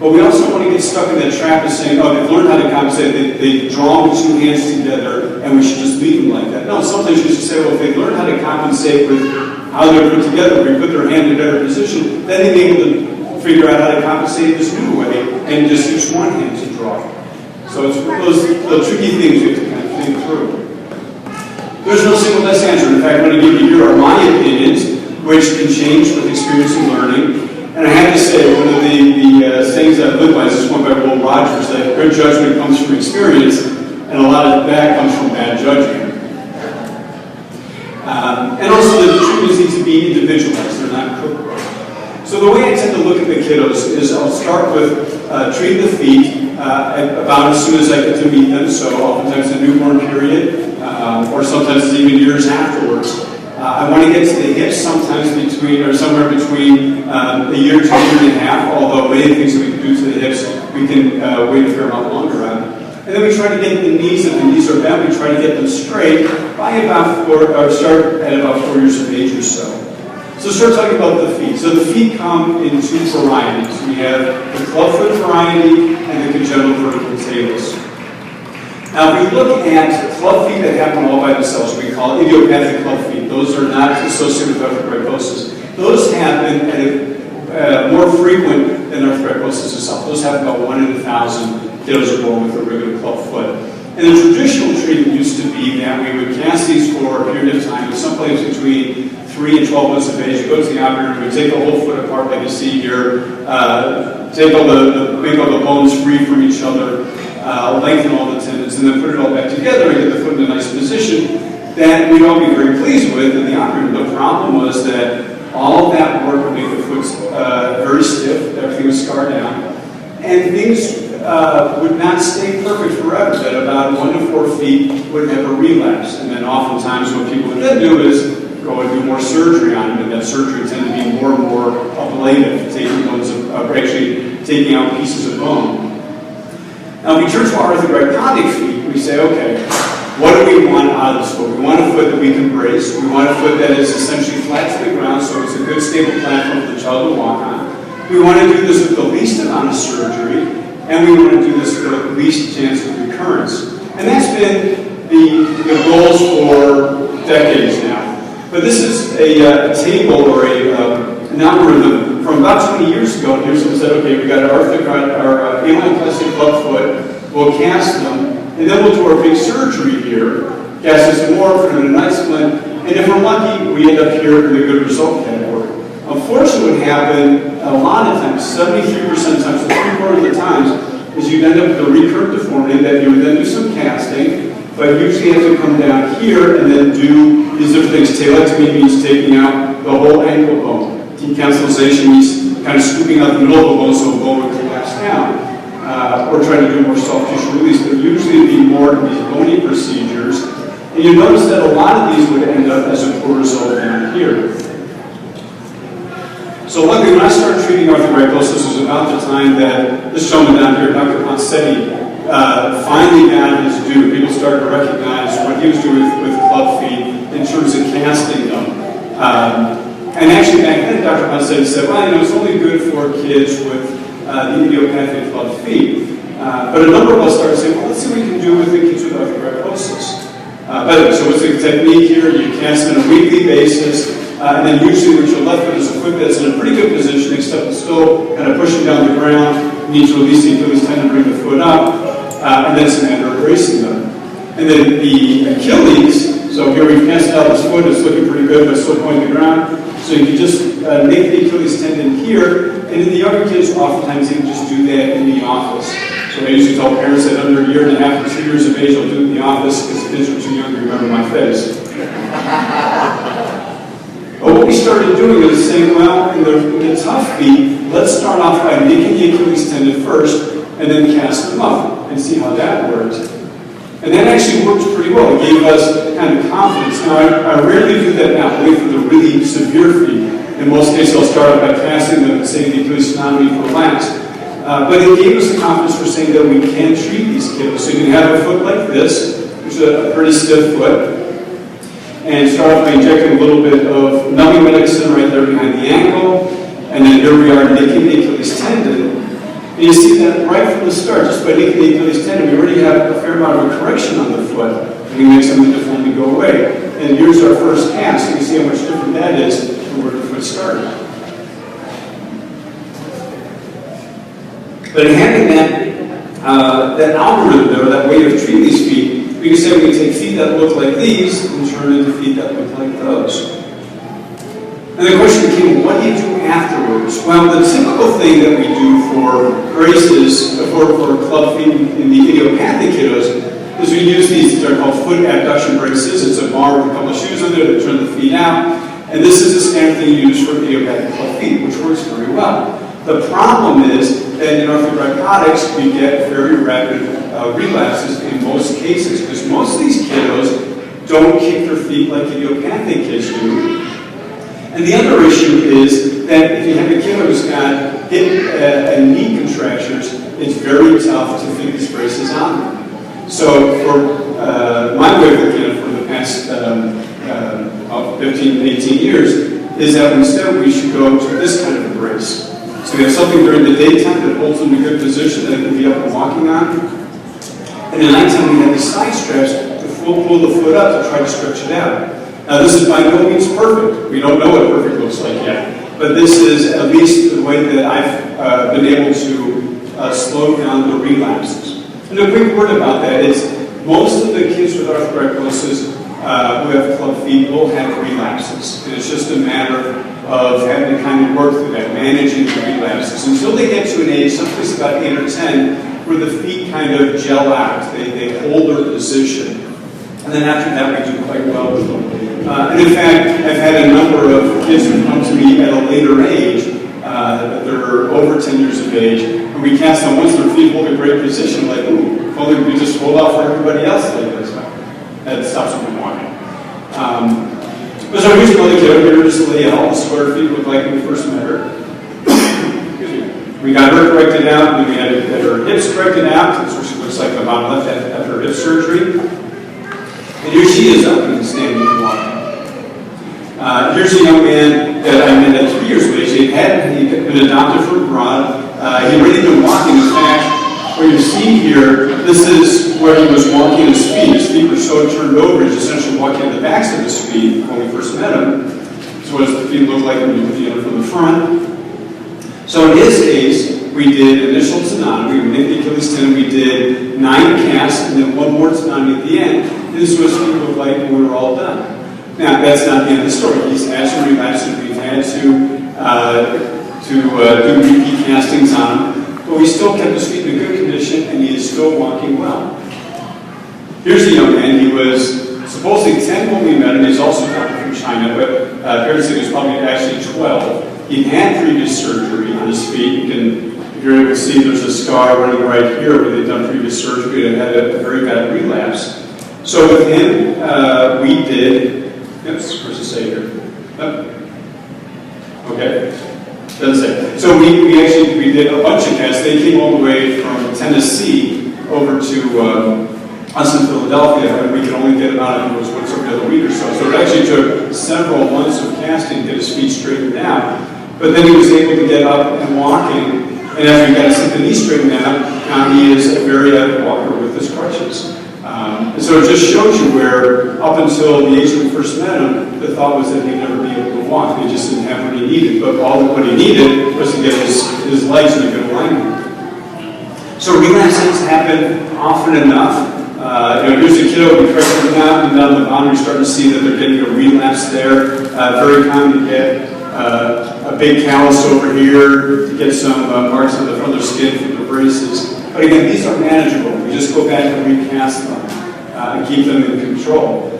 Speaker 2: But we also want to get stuck in that trap of saying, oh, they've learned how to compensate, they draw with two hands together, and we should just leave them like that. No, sometimes you should say, well, if they learn how to compensate with how they're put together, we put their hand in a better position, then they may be able to figure out how to compensate this new way, and just use one hand to draw. So it's those tricky things you have to kind of think through. There's no single best answer. In fact, I'm going to give you here are my opinions, which can change with experience and learning. And I have to say, one of the things that I live by is this one by Will Rogers, that good judgment comes from experience, and a lot of that comes from bad judgment. And also, the treatments need to be individualized. They're not cookbook. So the way I tend to look at the kiddos is I'll start with treating the feet about as soon as I get to meet them, so oftentimes the newborn period, or sometimes even years afterwards. I want to get to the hips sometimes somewhere between a year to a year and a half, although many things that we can do to the hips, we can wait a fair amount longer on. And then we try to get the knees, if the knees are bent, we try to get them straight by start at about 4 years of age or so. So start talking about the feet. So the feet come in two varieties. We have the clubfoot variety and the congenital vertical talus. Now, if we look at club feet that happen all by themselves, we call it idiopathic club feet. Those are not associated with arthrogryposis. Those happen at more frequent than arthrogryposis itself. Those happen about 1 in 1,000 kiddos are born with a regular club foot. And the traditional treatment used to be that we would cast these for a period of time, someplace between 3 and 12 months of age. You go to the operating room, we take the whole foot apart like you see here, make all the bones free from each other, lengthen all the tendons, and then put it all back together and get the foot in a nice position that we'd all be very pleased with in the operating room. The problem was that all of that work would make the foot very stiff, everything was scarred down, and things would not stay perfect forever, that about 1 to 4 feet would have a relapse. And then oftentimes what people would then do is go and do more surgery on them, and that surgery tended to be more and more ablative, taking out pieces of bone. Now, if we turn to our orthogrypotic feet, we say, okay, what do we want out of this foot? We want a foot that we can brace. We want a foot that is essentially flat to the ground, so it's a good stable platform for the child to walk on. We want to do this with the least amount of surgery, and we want to do this with the least chance of recurrence. And that's been the goals for decades now. But this is a table or an algorithm from about 20 years ago. And here's what we said, okay, we got our amyloplastic club foot, we'll cast them, and then we'll do our big surgery here, cast some more, put them in a nice splint, and if we're lucky, we end up here in the good result category. Unfortunately, what happened a lot of times, 73% of the times, so 3/4 of the times, is you'd end up with a recurrent deformity that you would then do some casting, but usually have to come down here and then do these different things. Talectomy means taking out the whole ankle bone. Decancelization means kind of scooping out the middle of the bone so the bone would collapse down. Or trying to do more soft tissue release, but usually it'd be more of these bony procedures. And you notice that a lot of these would end up as a poor result down here. So luckily, when I started treating arthrogryposis, was about the time that this gentleman down here, Dr. Ponsetti, finally got his due. People started to recognize what he was doing with club feet in terms of casting them. And actually back then, Dr. Bosse said, well, you know, it's only good for kids with the idiopathic club feet. But a number of us started saying, well, let's see what we can do with the kids with arthrogryposis. So what's the technique here? You cast on a weekly basis, and then usually with your left foot is a foot that's in a pretty good position, except it's still kind of pushing down the ground. You need to release the Achilles tendon, bring the foot up, and then it's a matter of bracing them. And then the Achilles, so here we've cast out this foot, it's looking pretty good, but still pointing the ground. So you can just make the Achilles tendon here, and in the younger kids, oftentimes they can just do that in the office. So I usually tell parents that under a year and a half to 2 years of age, I'll do it in the office because the kids are too young to remember my face. But what we started doing is saying, well, in the tough feet, let's start off by making the Achilles tendon first, and then cast them up and see how that works. And that actually worked pretty well. It gave us kind of confidence. Now, I rarely do that now, only for the really severe feet. In most cases, I'll start off by casting them and saying the Achilles tendon for last. But it gave us the confidence for saying that we can treat these kiddos. So you can have a foot like this, which is a pretty stiff foot, and start off by injecting a little bit of numbing medicine right there behind the ankle, and then here we are making the Achilles tendon. And you see that right from the start, just by making the Achilles tendon, we already have a fair amount of a correction on the foot, and we make some of the deformity go away. And here's our first cast, so you can see how much different that is from where the foot started. But in having that algorithm there, that way of treating these feet, we can say we can take feet that look like these and turn into feet that look like those. And the question became, what do you do afterwards? Well, the typical thing that we do for braces, for club feet in the idiopathic kiddos, is we use these, they're called foot abduction braces. It's a bar with a couple of shoes on there that turn the feet out. And this is the standard thing you use for idiopathic club feet, which works very well. The problem is that in orthogrypotics, we get very rapid relapses in most cases, because most of these kiddos don't kick their feet like idiopathic kids do. And the other issue is that if you have a kiddo who's got hip and knee contractures, it's very tough to fit these braces on them. So for my way of looking at it for the past 15, 18 years, is that instead we should go to this kind of a brace. So we have something during the daytime that holds them in a good position that they can be up and walking on. And at nighttime we have these side straps to pull the foot up to try to stretch it out. Now this is by no means perfect. We don't know what perfect looks like yet. But this is at least the way that I've been able to slow down the relapses. And a quick word about that is most of the kids with arthrogryposis who have club feet will have relapses. And it's just a matter of having to kind of work through that, managing the relapses, until they get to an age, someplace about 8 or 10, where the feet kind of gel out. They hold their position. And then after that, we do quite well with them. And in fact, I've had a number of kids who come to me at a later age, that they're over 10 years of age, and we cast them once their feet hold a great position, like, ooh, if only we could just hold out for everybody else like this. That stops them from walking. So here's another kid here, just lay out the square feet look like when we first met her. We got her corrected out, and then we had her hips corrected out. That's what she looks like the bottom left after her hip surgery. And here she is up and standing and walking. Here's a young man that I met at 3 years of age. He'd been adopted from abroad. He'd already been walking. In fact, what you see here, this is where he was walking his feet. His feet were so turned over, he's essentially walking on the backs of his feet when we first met him. So what does the feet look like when you put the other from the front? So in his case, we did initial tenotomy, we made the Achilles tendon, we did 9 casts, and then 1 more tenotomy at the end. This was what it looked like when we were all done. Now, that's not the end of the story. He's had some relapses. We've had to do repeat castings on him. But we still kept his feet in a good condition, and he is still walking well. Here's a young man. He was supposedly 10 when we met him. He's also adopted from China, but parents said he was probably actually 12. He had previous surgery on his feet. If you're able to see, there's a scar running right here where they've done previous surgery and had a very bad relapse. So with him, we did, oops, where's the say here? Oh. Okay, doesn't say. So we actually did a bunch of casts. They came all the way from Tennessee over to us in Philadelphia, and we could only get him out, it was once every other week or so. So it actually took several months of casting to get his feet straightened out. But then he was able to get up and walking, and after he got his knee straightened out, now he is a very avid walker with his crutches. And so it just shows you where, up until the age when we first met him, the thought was that he'd never be able to walk. He just didn't have what he needed. But all what he needed was to get his legs in a good alignment. So relapses happen often enough. Here's a kiddo, we correct them down, and down the boundary, starting to see that they're getting a relapse there. Very common to get a big callus over here, to get some marks on the front of their skin from the braces. But again, these are manageable. We just go back and recast them and keep them in control.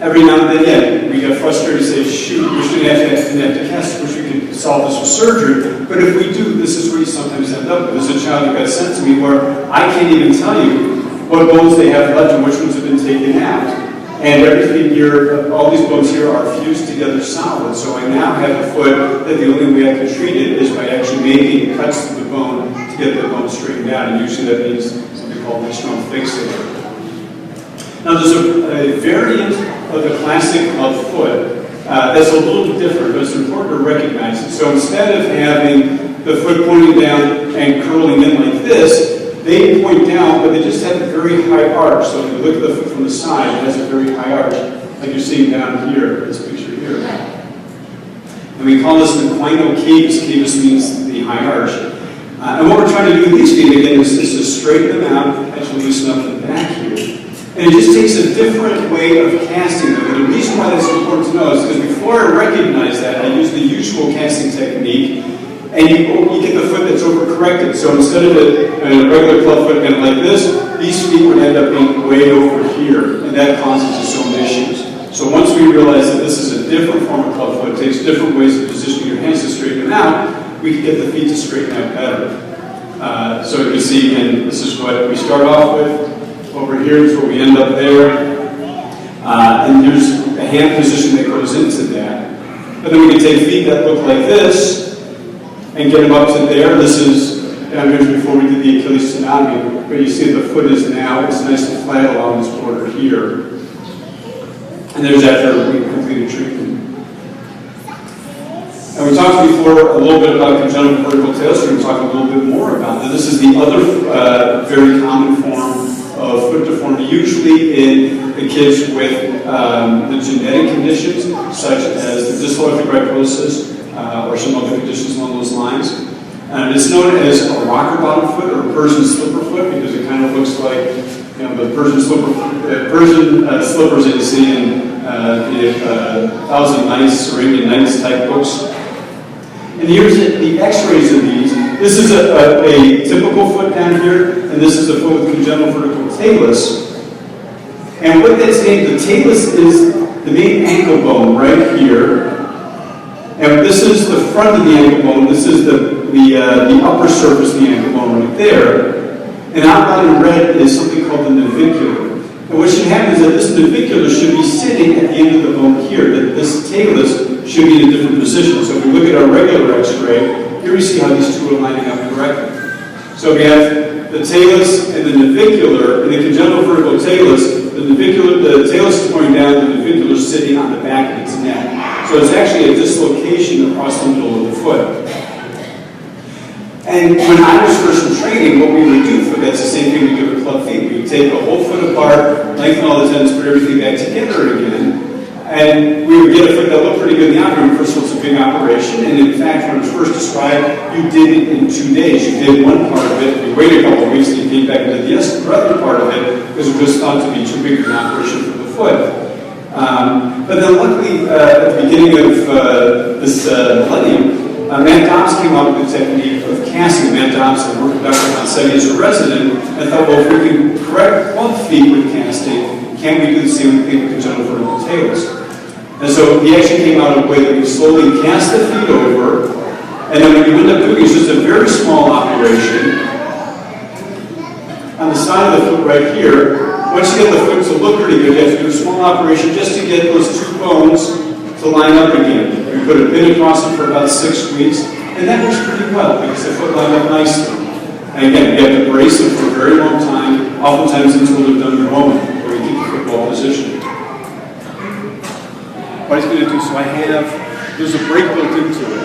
Speaker 2: Every now and then, we get frustrated and say, shoot, we shouldn't have to cast, wish we could solve this with surgery. But if we do, this is where you sometimes end up with. There's a child who got sent to me where I can't even tell you what bones they have left and which ones have been taken out. And everything here, all these bones here are fused together solid. So I now have a foot that the only way I can treat it is by actually making cuts to the bone to get the bone straightened out. And usually that means something called metronome fixator. Now there's a variant of the classic club foot that's a little bit different, but it's important to recognize it. So instead of having the foot pointing down and curling in like this, they point down, but they just have a very high arch. So if you look at the foot from the side, it has a very high arch, like you're seeing down here, this picture here. And we call this the equino cavus. Cavus means the high arch. And what we're trying to do with these feet, again, is to straighten them out, actually loosen up the back here. And it just takes a different way of casting them. And the reason why that's important to know is because before I recognize that, I use the usual casting technique, and you get the foot that's overcorrected. So instead of a regular club foot kind of like this, these feet would end up being way over here, and that causes its own issues. So once we realize that this is a different form of club foot, it takes different ways of positioning your hands to straighten them out, we can get the feet to straighten out better. So you can see, again, this is what we start off with. Over here is where we end up there. And there's a hand position that goes into that. But then we can take feet that look like this and get them up to there. This is, I mentioned before we did the Achilles tendon, but you see the foot is now, it's nice and flat along this border here. And there's after we completed treatment. And we talked before a little bit about congenital vertical tail, so we're going to talk a little bit more about that. This is the other very common form of foot deformity, usually in the kids with the genetic conditions, such as the distal arthrogryposis or some other conditions along those lines. It's known as a rocker bottom foot or a Persian slipper foot because it kind of looks like the Persian slippers that you see in the Thousand Nights or Indian Nights type books. And here's the x-rays of these. This is a typical foot down here, and this is a foot with congenital vertical talus. And what that's named, the talus is the main ankle bone right here. And this is the front of the ankle bone. This is the upper surface of the ankle bone right there. And outlined in red is something called the navicular. And what should happen is that this navicular should be sitting at the end of the bone here, that this talus should be in a different position. So if we look at our regular x-ray, here we see how these two are lining up correctly. So we have the talus and the navicular. In the congenital vertical talus, the talus is pointing down, the navicular is sitting on the back of its neck. So it's actually a dislocation across the middle of the foot. And when I was first in training, what we would do for that's the same thing we do with club feet. We would take the whole foot apart, lengthen all the tendons, put everything back together again, and we would get a foot that looked pretty good in the operating room. First, it was a big operation, and in fact, when it was first described, you did it in 2 days. You did one part of it, you waited a couple of weeks, and you came back and did the other part of it, because it was thought to be too big an operation for the foot. But then luckily, at the beginning of this millennium, Matt Dobbs came up with the technique of casting. Matt Dobbs had worked with Dr. Bosse as a resident and thought, well, if we can correct club feet with casting, can we do the same thing with congenital vertical talus? And so he actually came out with a way that we slowly cast the feet over, and then what you end up doing is just a very small operation on the side of the foot right here. Once you get the foot to look pretty good, you have to do a small operation just to get those two bones to line up again. We put a pin across it for about 6 weeks, and that works pretty well because the foot lined up nicely. And again, you have to brace it for a very long time oftentimes it's what they've done in Rome, where we keep the football position.
Speaker 3: What he's going to do, so there's a break built into it.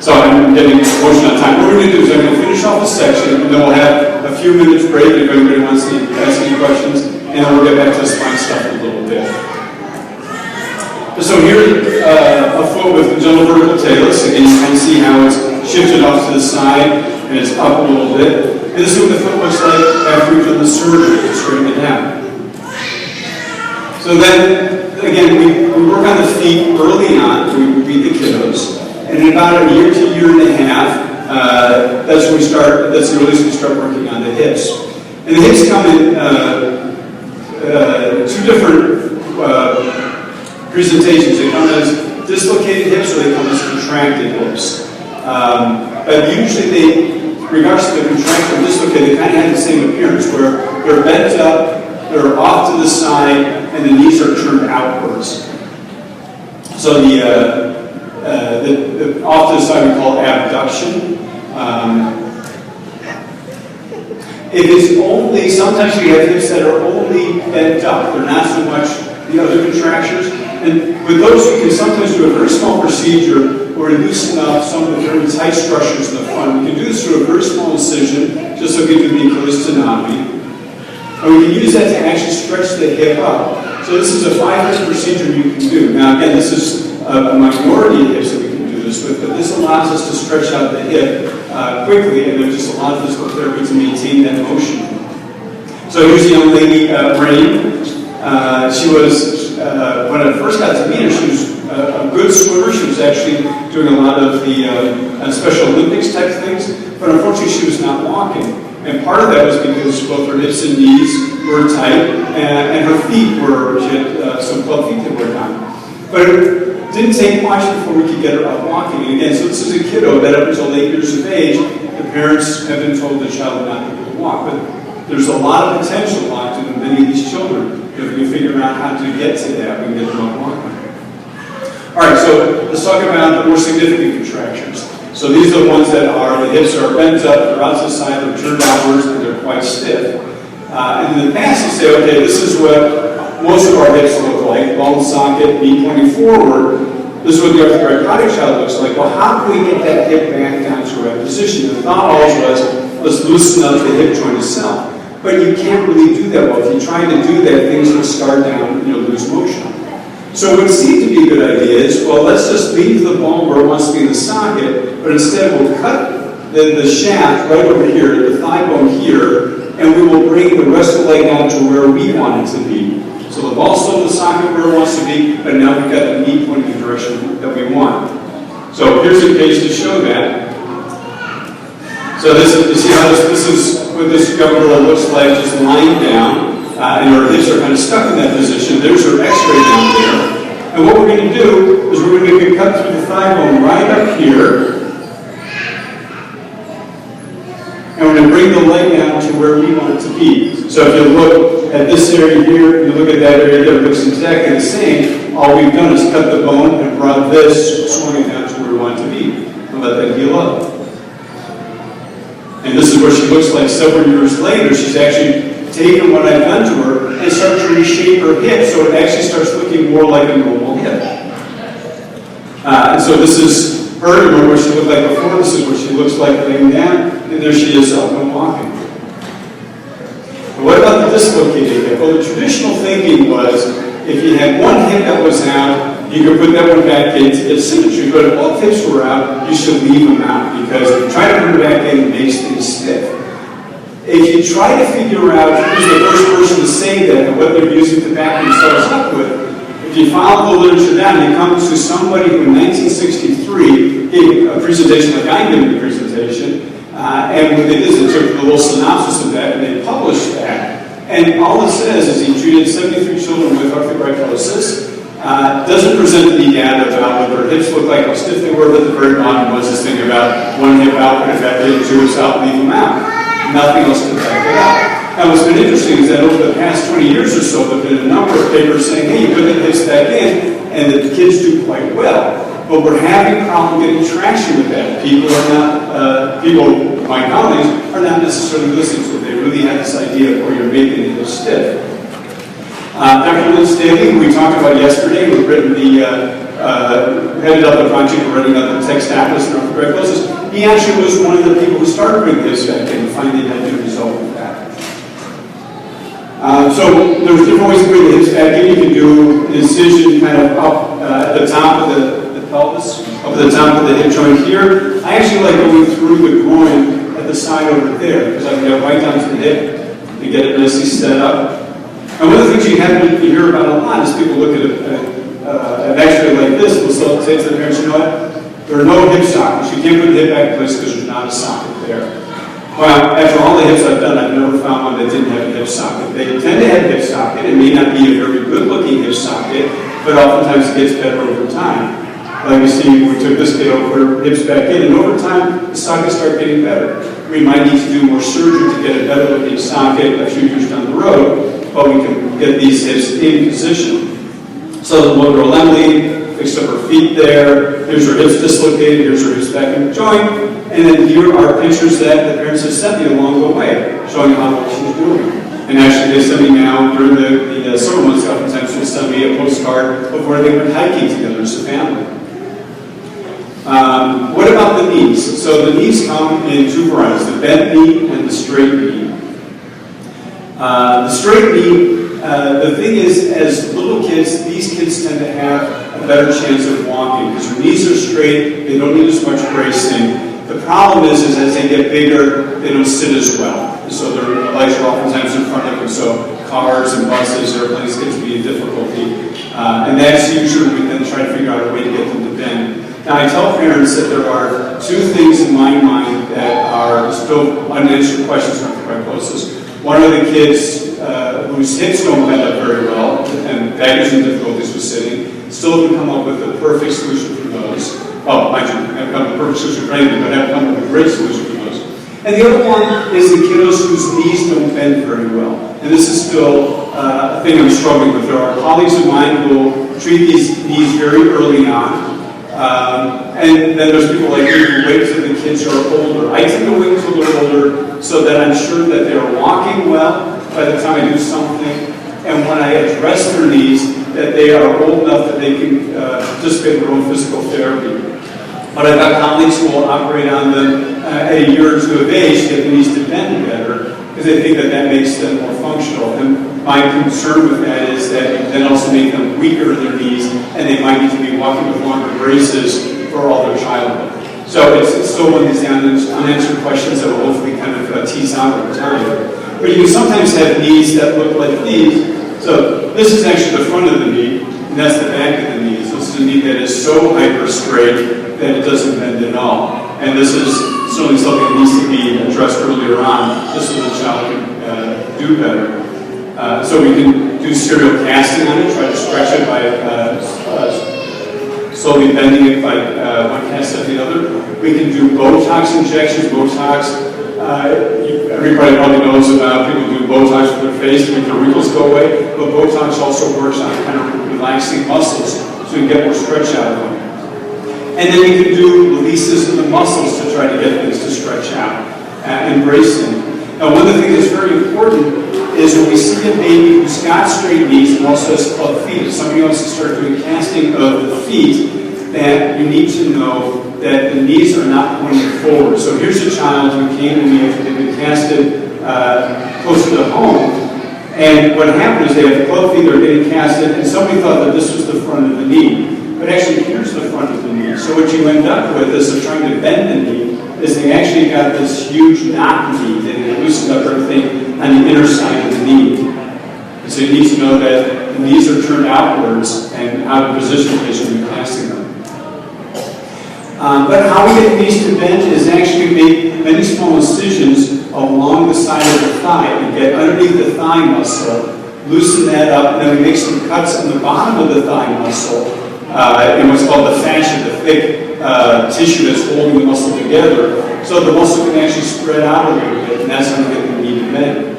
Speaker 2: So I'm getting motion on time. What we're going to do is I'm going to finish off this section, and then we'll have a few minutes break if anybody wants to ask any questions, and then we'll get back to this fun stuff in a little bit. So here, a foot with congenital vertical talus. Again, you can see how it's shifted off to the side, and it's up a little bit. And this is what the foot looks like after we've done the surgery to straighten it down. So then, again, we work on the feet early on. We beat the kiddos. And in about a year to year and a half, that's when we start, that's the earliest we start working on the hips. And the hips come in two different presentations. They come as dislocated hips or they come as contracted hips. But usually regardless of the contracted or dislocated, they kind of have the same appearance where they're bent up, they're off to the side, and the knees are turned outwards. So the off to the side we call abduction. If it's only, sometimes we have hips that are only bent up. They're not so much the other contractures. And with those, we can sometimes do a very small procedure where we loosen up some of the very tight structures in the front. We can do this through a very small incision, just so we can do the cholestotomy. And we can use that to actually stretch the hip up. So this is a 5-hip procedure you can do. Now again, this is a minority of hips that we can do this with, but this allows us to stretch out the hip quickly, and it just allows physical therapy to maintain that motion. So here's a young lady, Rain. She was, when I first got to meet her, she was a good swimmer. She was actually doing a lot of the Special Olympics type things, but unfortunately she was not walking. And part of that was because both her hips and knees were tight, and her feet were, she had some club feet that were down. But it didn't take much before we could get her up walking. And again, so this is a kiddo that up until 8 years of age, the parents have been told the child would not be able to walk. But there's a lot of potential locked in many of these children. If we can figure out how to get to that, we can get them up walking. All right, so let's talk about the more significant contractures. So these are the ones that are, the hips are bent up, they're out to the side, they're turned outwards, and they're quite stiff. And in the past, you say, okay, this is what most of our hips look like, bone socket, knee pointing forward. This is what the arthropodic child looks like. Well, how can we get that hip back down to the right position? The thought always was, let's loosen up the hip joint itself. But you can't really do that well. If you try to do that, things will start down and you'll lose motion. So what seemed to be a good idea is, well, let's just leave the bone where it wants to be in the socket, but instead we'll cut the shaft right over here, the thigh bone here, and we will bring the rest of the leg down to where we want it to be. So the ball's still in the socket where it wants to be, but now we've got the knee pointing in the direction that we want. So here's a case to show that. So this is, you see how this is what this young girl looks like, just lying down, and her hips are kind of stuck in that position. There's her x-ray down there. And what we're going to do is we're going to cut through the thigh bone right up here, and we're going to bring the leg down to where we want it to be. So if you look at this area here, you look at that area there, it looks exactly the same. All we've done is cut the bone and brought this, swung it down to where we want it to be, and let that heal up. And this is where she looks like several years later. She's actually taken what I've done to her and started to reshape her hip so it actually starts looking more like a normal hip. And so this is her, remember what she looked like before. This is what she looks like laying down, and there she is up and walking. But what about the dislocated hip? Well, the traditional thinking was if you had one hip that was out, you could put that one back in to get symmetry, but if both hips were out, you should leave them out because if you try to put it back in, it makes things stiff. If you try to figure out who's the first person to say that and what they're using to back themselves up with, if you follow the literature down, you come to somebody who in 1963 gave a presentation like I'm giving the presentation, and what they did is they took a little synopsis of that and they published that. And all it says is he treated 73 children with arthrogryposis. Doesn't present any data about what their hips look like, how stiff they were, but at the very bottom was this thing about one hip out, but if that hip two hips out, leave them out. Nothing else to back it up. Now what's been interesting is that over the past 20 years or so, there have been a number of papers saying, hey, you put the hips back in, and the kids do quite well. but we're having a problem getting traction with that. People are not, my colleagues, are not necessarily listening to it. They really have this idea of where you're making it stiff. Dr. Lynn Staley, who we talked about yesterday, who written headed up the project of writing up the text atlas and tuberculosis, he actually was one of the people who started bringing this back in and finally had a result with that. So there's different ways to bring the hips back in. You can do an incision kind of up at the top of the pelvis, up at the top of the hip joint here. I actually like going through the groin at the side over there because I can get right down to the hip and get it nicely set up. And one of the things you happen to hear about a lot is people look at an x-ray like this, they'll say to the parents, you know what, there are no hip sockets. You can't put the hip back in place because there's not a socket there. Well, after all the hips I've done, I've never found one that didn't have a hip socket. They tend to have a hip socket. It may not be a very good-looking hip socket, but oftentimes it gets better over time. Like you see, we took this kid over, hips back in, and over time, the sockets start getting better. We might need to do more surgery to get a better-looking socket a few years down the road, but we can get these hips in position. So the motor Lemley fixed up her feet there. Here's her hips dislocated. Here's her hips back in the joint. And then here are pictures that the parents have sent me along the way, showing how well she's doing. And actually, they send me now during the summer months. Oftentimes, they'll send me a postcard of where they went hiking together as a family. What about the knees? So the knees come in two varieties: the bent knee and the straight knee. The straight knee. The thing is, as little kids, these kids tend to have a better chance of walking because their knees are straight, they don't need as much bracing. The problem is as they get bigger, they don't sit as well. And so their legs are oftentimes in front of them, so cars and buses, airplanes get to be a difficulty. And that's usually we then try to figure out a way to get them to bend. Now I tell parents that there are two things in my mind that are still unanswered questions with tuberculosis. One of the kids whose hips don't bend up very well and diagnosing difficulties with sitting still can come up with a perfect solution for those. Well, mind you, haven't come up with a perfect solution for anything, but have come up with a great solution for those. And the other one is the kiddos whose knees don't bend very well. And this is still a thing I'm struggling with. There are colleagues of mine who will treat these knees very early on. And then there's people like me who wait until the kids are older. I tend to wait until they're older so that I'm sure that they're walking well by the time I do something. And when I address their knees, that they are old enough that they can participate in their own physical therapy. But I've got colleagues who will operate on them at a year or two of age to get the knees to bend better because they think that that makes them more functional. And my concern with that is that you then also make them weaker in their knees and they might need to be walking with longer braces for all their childhood. So it's still one of these unanswered questions that will hopefully kind of tease out over time. But you can sometimes have knees that look like these. So this is actually the front of the knee, and that's the back of the knee. So this is a knee that is so hyper straight that it doesn't bend at all. And this is certainly something that needs to be addressed earlier on, just so the child can do better. So we can do serial casting on it, try to stretch it by slowly bending it by one cast after the other. We can do Botox injections. Botox, everybody probably knows about people do Botox for their face to make their wrinkles go away, but Botox also works on kind of relaxing muscles so you can get more stretch out of them. And then you can do releases in the muscles to try to get things to stretch out and bracing. Now, one of the things that's very important is when we see a baby who's got straight knees and also has club feet, if somebody wants to start doing casting of the feet, that you need to know that the knees are not pointing forward. So here's a child who came to me after they've been casted closer to home, and what happened is they have club feet, they're getting casted, and somebody thought that this was the front of the knee. But actually, here's the front of the knee. So what you end up with is of trying to bend the knee is they actually got this huge knot knee that they loosened up everything on the inner side of the knee. And so you need to know that the knees are turned outwards and out of position as you're casting them. But how we get the knees to bend is actually make many small incisions along the side of the thigh and get underneath the thigh muscle, loosen that up, and then we make some cuts on the bottom of the thigh muscle in what's called the fascia, the thick tissue that's holding the muscle together, so the muscle can actually spread out a little bit, and that's how we get the knee to bend.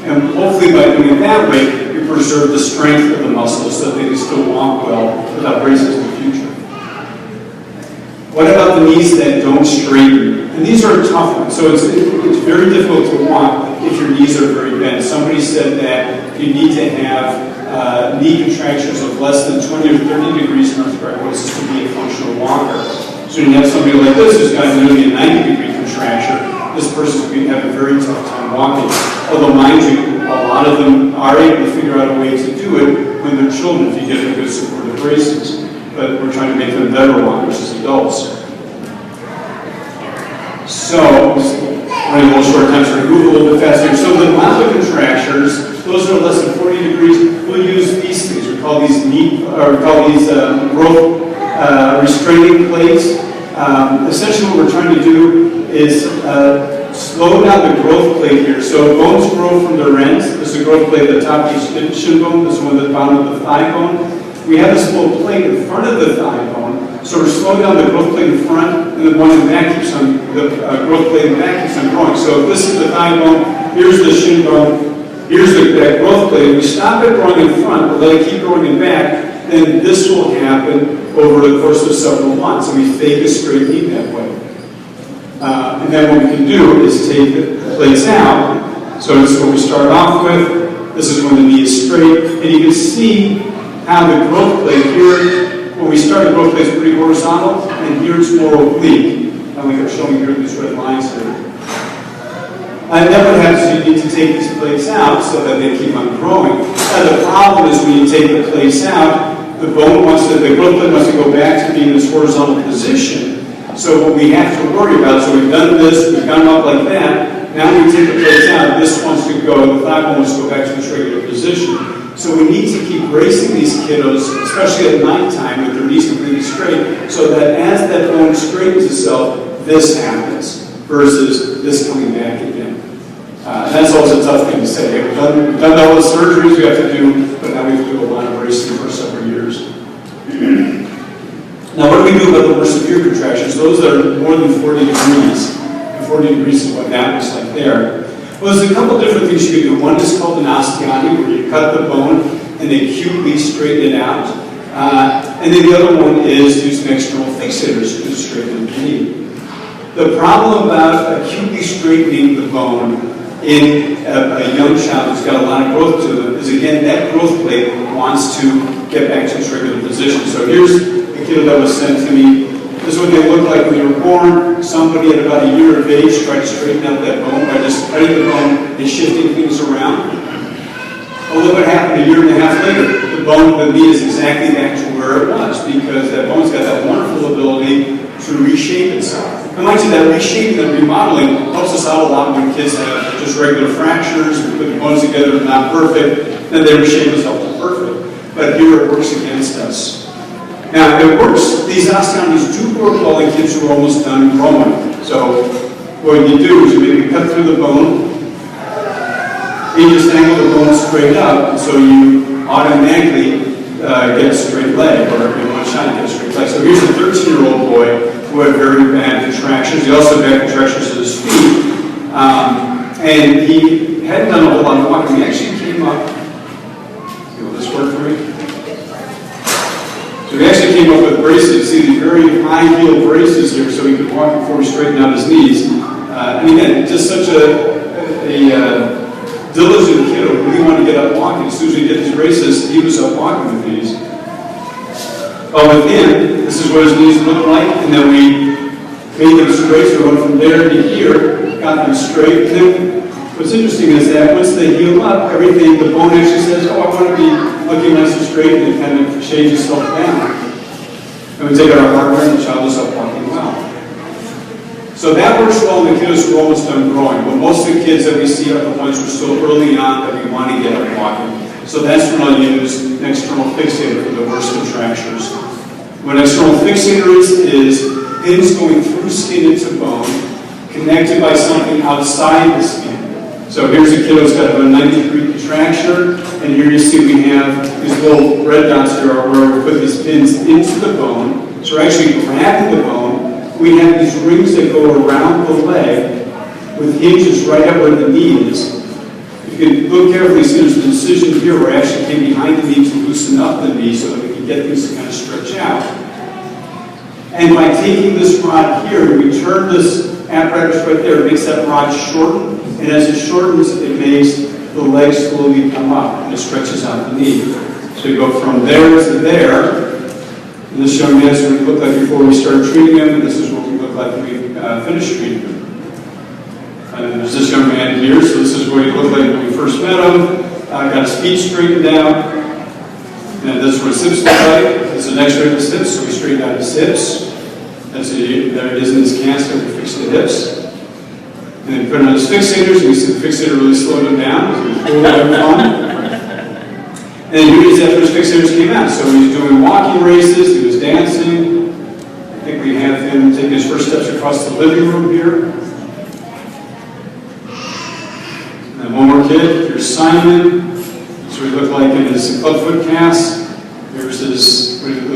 Speaker 2: And hopefully by doing it that way, we preserve the strength of the muscles so that they can still walk well without braces in the future. What about the knees that don't straighten? And these are tough ones. So it's very difficult to walk if your knees are very bent. Somebody said that you need to have knee contractions of less than 20 or 30 degrees in arthritis to be a functional walker. So you have somebody like this who's got nearly a 90-degree contracture. This person's going to have a very tough time walking. Although, mind you, a lot of them are able to figure out a way to do it when they're children if you give them good supportive braces. But we're trying to make them better walkers as adults. So, running a little short time, so move a little bit faster. So the lumbar contractures, those are less than 40 degrees. We'll use these things. We call these growth restraining plates. Essentially, what we're trying to do is slow down the growth plate here. So bones grow from their ends. There's a growth plate at the top of each shin bone. This one at the bottom of the thigh bone. We have this little plate in front of the thigh bone. So we're slowing down the growth plate in front, and the one in the back keeps on, the growth plate in the back keeps on growing. So if this is the thigh bone, here's the shin bone, here's that growth plate. We stop it growing in front, but let it keep growing in back, then this will happen over the course of several months, and we fake a straight knee that way. And then what we can do is take the plates out. So this is what we start off with. This is when the knee is straight, and you can see how the growth plate here, when we start, the growth plate is pretty horizontal, and here it's more oblique, like I'm showing here in these red lines here. And then what happens is you need to take these plates out so that they keep on growing. And the problem is when you take the plates out, the growth plate wants to go back to being in this horizontal position. So what we have to worry about, so we've done this, we've gone up like that, now we take the plates out, this wants to go, the thigh bone wants to go back to its regular position. So we need to keep bracing these kiddos, especially at nighttime with their knees completely straight, so that as that bone straightens itself, this happens, versus this coming back again. And that's always a tough thing to say. We've done all the surgeries we have to do, but now we have to do a lot of bracing for several years. Now, what do we do about the more severe contractions? Those that are more than 40 degrees. And 40 degrees is what that looks like there. Well, there's a couple different things you can do. One is called an osteotomy, where you cut the bone and acutely straighten it out. And then the other one is using external fixators to straighten the knee. The problem about acutely straightening the bone in a young child who's got a lot of growth to them is, again, that growth plate wants to get back to its regular position. So here's the kid that was sent to me. This is what they look like when they were born. Somebody at about a year of age tried to straighten out that bone by just cutting the bone and shifting things around. Well, look what happened a year and a half later. The bone of the knee is exactly back to where it was, because that bone's got that wonderful ability to reshape itself. And like I said, that reshaping and remodeling helps us out a lot when kids have just regular fractures, we put the bones together, not perfect, then they reshape themselves to perfect. But here it works against us. Now, it works, these osteotomies do work well in kids who are almost done growing. So what you do is you maybe cut through the bone, you just angle the bone straight up, and so you automatically get a straight leg, or in one shot get a straight leg. So here's a 13-year-old boy who had very bad contractions. He also had bad contractions at his feet. And he hadn't done a whole lot of walking. He actually came up, will this work for me? So he actually came up with braces. See these very high heel braces here so he could walk before he straightened out his knees. And again, just such a diligent kid who really wanted to get up walking. As soon as he did his braces, he was up walking with these. With him, this is what his knees look like, and then we made them straight, so we went from there to here, got them straight. And then what's interesting is that once they heal up, everything, the bone actually says, oh, I want to be looking nice and straight, and it kind of shades itself down. And we take out our hardware, and the child is up walking well. So that works well in the kids who are almost done growing, but most of the kids that we see are the ones who are still early on that we want to get up walking. So that's when I'll use an external fixator for the worst contractures. What an external fixator is pins going through skin into bone, connected by something outside the skin. So here's a kid who's got a 90-degree contracture, and here you see we have these little red dots here where we put these pins into the bone. So we're actually grabbing the bone. We have these rings that go around the leg with hinges right at where the knee is. You can look carefully, see there's an incision here where I actually came behind the knee to loosen up the knee so that we can get things to kind of stretch out. And by taking this rod here, we turn this apparatus right there, it makes that rod shorten, and as it shortens, it makes the leg slowly come up, and it stretches out the knee. So you go from there to there, and this young man is what he looked like before we started treating him, and this is what we look like when we finished treating him. And then there's this young man here, so this is what he looked like when we first met him. Got his feet straightened out, and this is what his hips look like. This is an x-ray of his hips, so we straightened out his hips. There it is in his cast, so we fixed the hips. And then put on his fixators, and we see the fixator really slowed him down, so we pulled that on. And then here he is after his fixators came out. So he's doing walking races, he was dancing. I think we have him take his first steps across the living room here. And then one more kid, here's Simon. That's what he looked like in his clubfoot cast. Here's what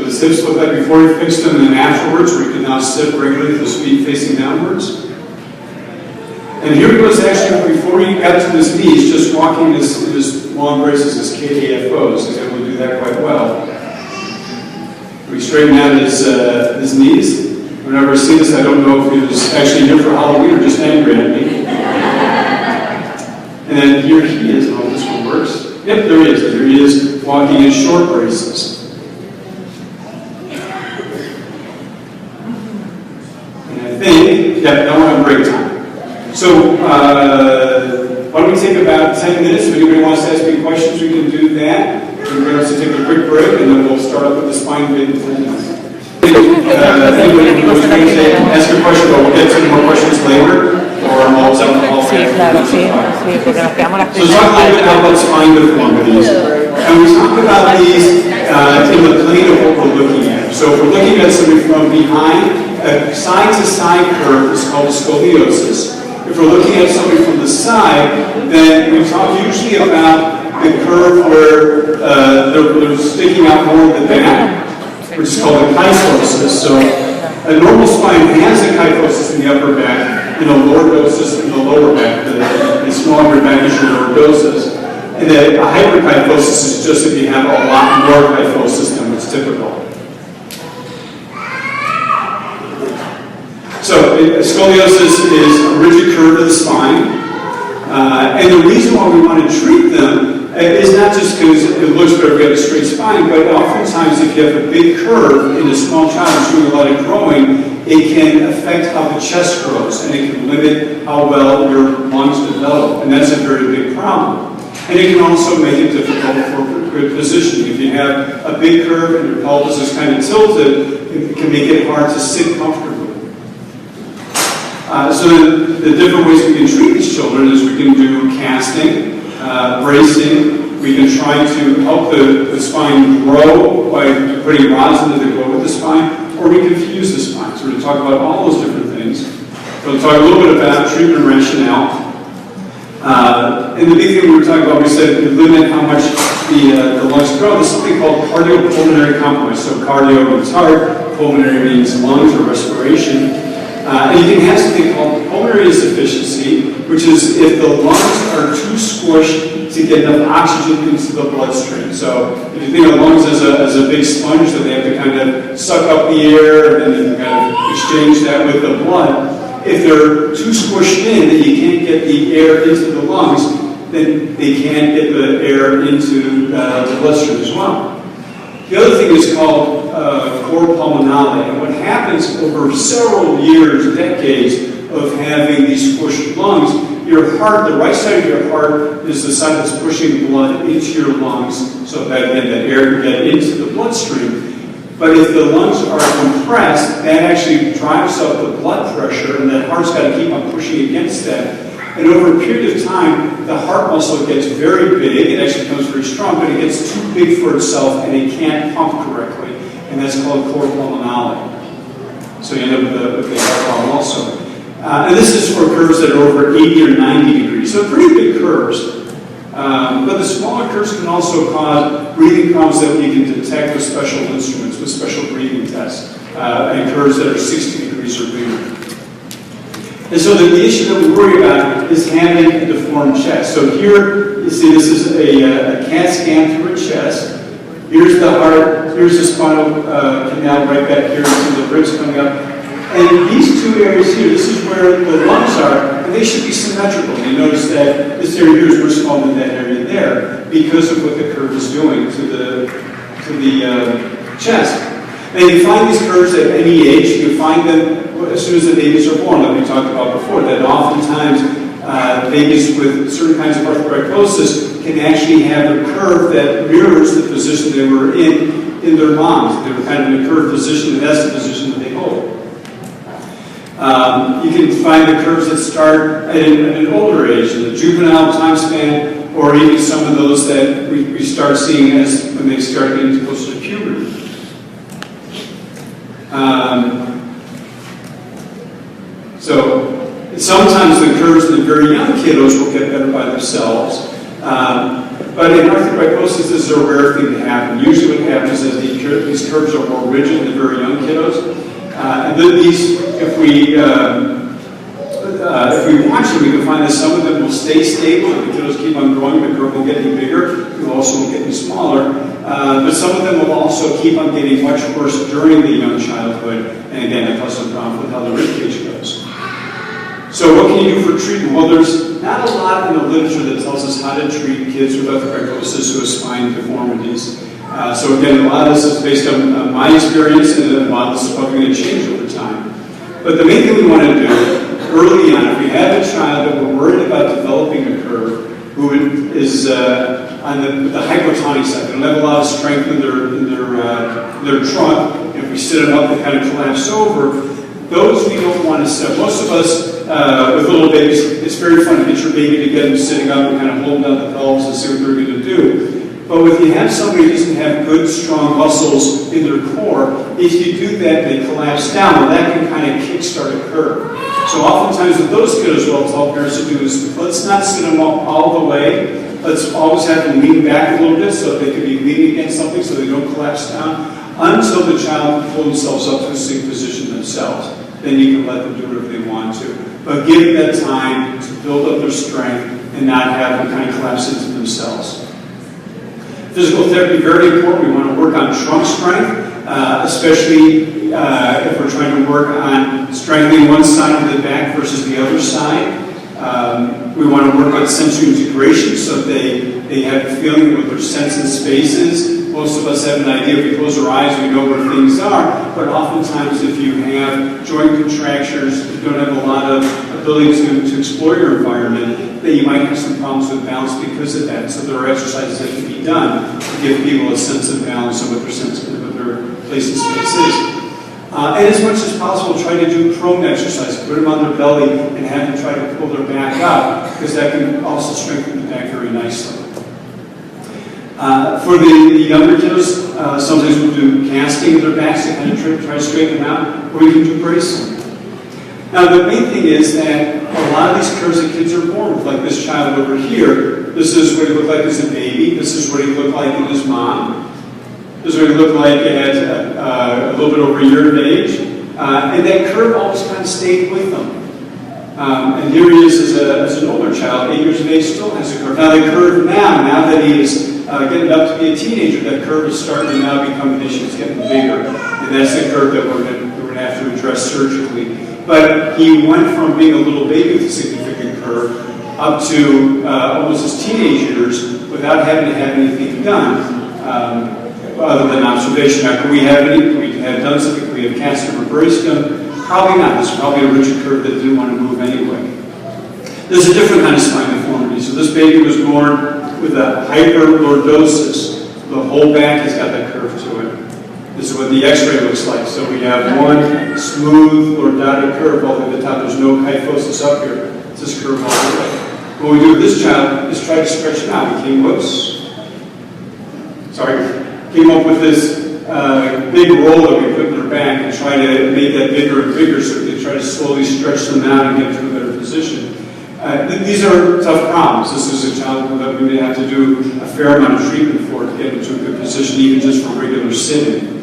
Speaker 2: his hips looked like before he fixed them, and then afterwards, where he could now sit regularly with his feet facing downwards. And here he was actually, before he got to his knees, just walking his long braces, his KAFOs. He's able to do that quite well. We straightened out his knees. Whenever I see this, I don't know if he was actually here for Halloween or just angry at me. And then here he is. I don't know if this one works. Yep, there he is. There he is, walking in short braces. And I think, yeah, now we're on break time. So, why don't we take about 10 minutes? If anybody wants to ask me questions, we can do that. We're going to take a quick break, and then we'll start up with the spine bit in 10 minutes. Anybody who's going to ask a question, but we'll get to more questions later, or I'll out in the hall.
Speaker 4: Sì, claro, sì, perché non abbiamo la
Speaker 2: So let's talk a little bit about spine deformities. And we talk about these in the plane of what we're looking at. So if we're looking at somebody from behind, a side-to-side curve is called scoliosis. If we're looking at somebody from the side, then we talk usually about the curve where they're sticking out more at the back, which is called a kyphosis. So a normal spine has a kyphosis in the upper back and a lordosis in the lower back. The smaller back is your lordosis. And a hyperkyphosis is just if you have a lot more kyphosis than what's typical. So scoliosis is a rigid curve of the spine. And the reason why we want to treat them is not just because it looks better if we have a straight spine, but oftentimes if you have a big curve in a small child who's doing a lot of growing, it can affect how the chest grows, and it can limit how well your lungs develop, and that's a very big problem. And it can also make it difficult for good positioning. If you have a big curve and your pelvis is kind of tilted, it can make it hard to sit comfortably. So the different ways we can treat these children is we can do casting, bracing. We can try to help the spine grow by putting rods into the grow of the spine, or we can fuse the spine. So we're going to talk about all those different things. We'll talk a little bit about treatment rationale. And the big thing we were talking about, we said we limit how much the lungs grow. There's something called cardiopulmonary compromise. So cardio means heart, pulmonary means lungs or respiration. And you can have something called pulmonary insufficiency, which is if the lungs are too squished to get enough oxygen into the bloodstream. So if you think of lungs as a big sponge that they have to kind of suck up the air and then kind of exchange that with the blood, if they're too squished in that you can't get the air into the lungs, then they can't get the air into the bloodstream as well. The other thing is called cor pulmonale, and what happens over several years, decades of having these squished lungs, your heart, the right side of your heart is the side that's pushing blood into your lungs so that the air can get into the bloodstream. But if the lungs are compressed, that actually drives up the blood pressure, and the heart's got to keep on pushing against that. And over a period of time, the heart muscle gets very big. It actually becomes very strong, but it gets too big for itself, and it can't pump correctly. And that's called cor pulmonale. So you end up with the heart problem also. And this is for curves that are over 80 or 90 degrees. So pretty big curves. But the smaller curves can also cause breathing problems that we can detect with special instruments, with special breathing tests, and curves that are 60 degrees or bigger. And so the issue that we worry about is having a deformed chest. So here, you see this is a CAT scan through a chest. Here's the heart, here's the spinal canal right back here, so the ribs coming up. And these two areas here, this is where the lungs are, and they should be symmetrical. You notice that this area here is much smaller than that area there because of what the curve is doing to the chest. And you find these curves at any age. You find them as soon as the babies are born, like we talked about before, that oftentimes babies with certain kinds of arthrogryposis can actually have a curve that mirrors the position they were in their moms. They were kind of in a curved position, and that's the position that they hold. You can find the curves that start at an older age, in the juvenile time span, or even some of those that we start seeing as when they start getting closer to puberty. So sometimes the curves in the very young kiddos will get better by themselves. But in arthrogryposis, this is a rare thing to happen. Usually what happens is these curves are more rigid in the very young kiddos. And then if we watch them, we can find that some of them will stay stable. If the kiddos keep on growing, the curve will get any bigger. It will also get any smaller. But some of them will also keep on getting much worse during the young childhood. And again, that causes some problem with how the rib cage goes. So what can you do for treatment? Well, there's not a lot in the literature that tells us how to treat kids with arthrogryposis who have spine deformities. So again, a lot of this is based on my experience, and a lot of this is probably going to change over time. But the main thing we want to do early on, if we have a child that we're worried about developing a curve, who is on the hypotonic side, they don't have a lot of strength in their trunk. If we sit them up, they kind of collapse over. Those we don't want to set. Most of us with little babies, it's very fun to get your baby to get them sitting up and kind of hold down the pelvis and see what they're going to do. But if you have somebody who doesn't have good, strong muscles in their core, if you do that, they collapse down. Well, that can kind of kickstart a curve. So oftentimes with those kiddos, what I'll tell parents to do is, let's not sit them up all the way. Let's always have them lean back a little bit so they can be leaning against something so they don't collapse down until the child can pull themselves up to a sitting position themselves. Then you can let them do whatever they want to. But give them that time to build up their strength and not have them kind of collapse into themselves. Physical therapy, very important. We want to work on trunk strength, especially if we're trying to work on strengthening one side of the back versus the other side. We want to work on sensory integration so they have a feeling with their sense and spaces. Most of us have an idea. If we close our eyes, we know where things are. But oftentimes, if you have joint contractures, you don't have a lot of ability to explore your environment, then you might have some problems with balance because of that. So there are exercises that can be done to give people a sense of balance and what their place in space is. And as much as possible, try to do prone exercise. Put them on their belly and have them try to pull their back up, because that can also strengthen the back very nicely. For the younger kiddos, sometimes we'll do casting of their backs to kind of try to straighten them out, or we can do bracing. Now, the main thing is that a lot of these curves that kids are born with, like this child over here, this is what he looked like as a baby, this is what he looked like in his mom, this is what he looked like at a little bit over a year of age, and that curve always kind of stayed with them. And here he is as an older child, 8 years of age, still has a curve. Now the curve now that he is getting up to be a teenager, that curve is starting to now become an issue. It's getting bigger, and that's the curve that we're going to have to address surgically. But he went from being a little baby with a significant curve up to almost his teenage years without having to have anything done other than observation. Now, could we have done something? Could we have cast him or braced him? Probably not. This is probably a rigid curve that didn't want to move anyway. There's a different kind of spine deformity. So this baby was born with a hyperlordosis. The whole back has got that curve to it. This is what the x-ray looks like. So we have one smooth lordotic curve all the way to the top. There's no kyphosis up here. It's this curve all the way. What we do with this child is try to stretch it out. Came up with this big roll that we put in their back and try to make that bigger and bigger so they try to slowly stretch them out and get to a better position. These are tough problems. This is a child that we may have to do a fair amount of treatment for to get into a good position, even just for regular sitting.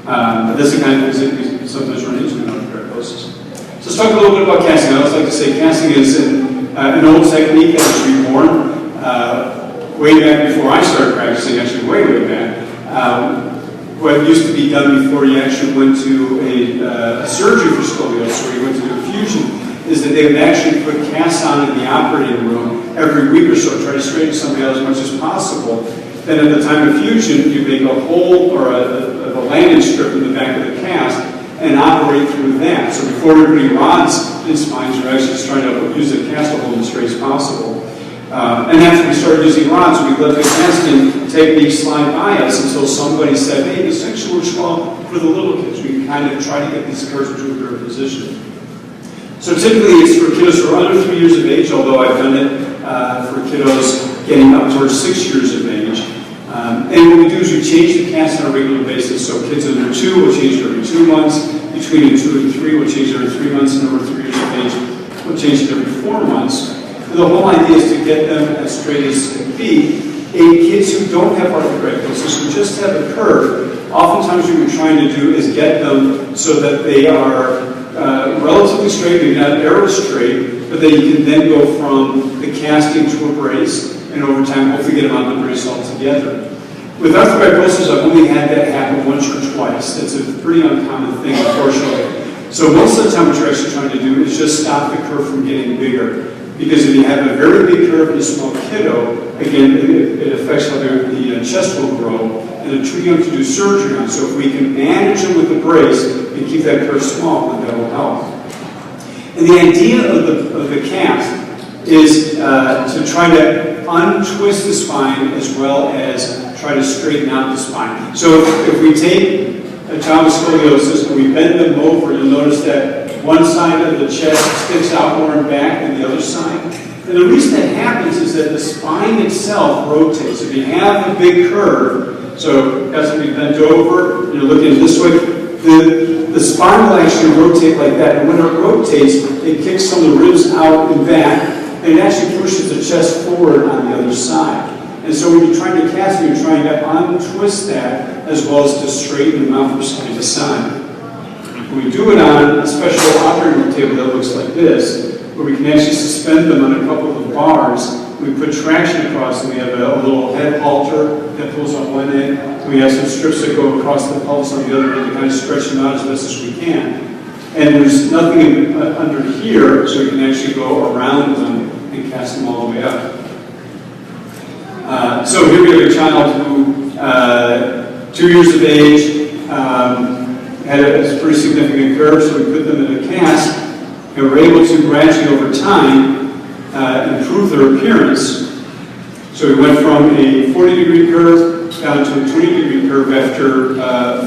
Speaker 2: But that's the kind of things that we sometimes run into in arthrogryposis. So let's talk a little bit about casting. I always like to say casting is an old technique that was reborn way back before I started practicing, actually way back. what used to be done before you actually went to a surgery for scoliosis, or you went to do a fusion, is that they would actually put casts on in the operating room every week or so, try to straighten somebody out as much as possible. Then at the time of fusion, you make a hole or a landing strip in the back of the cast and operate through that. So before you're putting rods in spines, you're actually just trying to use the cast to hold them as straight as possible. And after we started using rods, we let the casting technique slide by us until somebody said, hey, this actually works well for the little kids. We can kind of try to get these curves into a better position. So typically it's for kiddos who are under 3 years of age, although I've done it for kiddos getting up towards 6 years of age. And what we do is we change the cast on a regular basis. So kids under 2 will change it every 2 months. Between 2 and 3 will change it every 3 months. And over 3 years of age will change it every 4 months. And the whole idea is to get them as straight as can be. In kids who don't have arthritis, who just have a curve, oftentimes what we're trying to do is get them so that they are relatively straight, maybe not arrow straight, but that you can then go from the casting to a brace, and over time hopefully get them on the brace altogether. With arthritis, I've only had that happen once or twice. That's a pretty uncommon thing, unfortunately. So most of the time what you're actually trying to do is just stop the curve from getting bigger. Because if you have a very big curve in a small kiddo, again, it affects how the chest will grow, and they're too young to do surgery on. So if we can manage them with the brace and keep that curve small, then that will help. And the idea of the cast is to try to untwist the spine as well as try to straighten out the spine. So if we take a child with scoliosis and we bend them over, you'll notice that one side of the chest sticks out more and back than the other side. And the reason that happens is that the spine itself rotates. If you have a big curve, so as we bent over, you're looking this way, the spine will actually rotate like that. And when it rotates, it kicks some of the ribs out and back, and it actually pushes the chest forward on the other side. And so when you're trying to cast, you're trying to untwist that as well as to straighten them out from side to side. We do it on a special operating room table that looks like this, where we can actually suspend them on a couple of bars. We put traction across, and we have a little head halter that pulls on one end. We have some strips that go across the pelvis on the other end to kind of stretch them out as best as we can. And there's nothing under here, so we can actually go around them and cast them all the way up. So here we have a child who, 2 years of age, had a pretty significant curve, so we put them in a cast, and we're able to gradually over time improve their appearance. So we went from a 40-degree curve down to a 20-degree curve after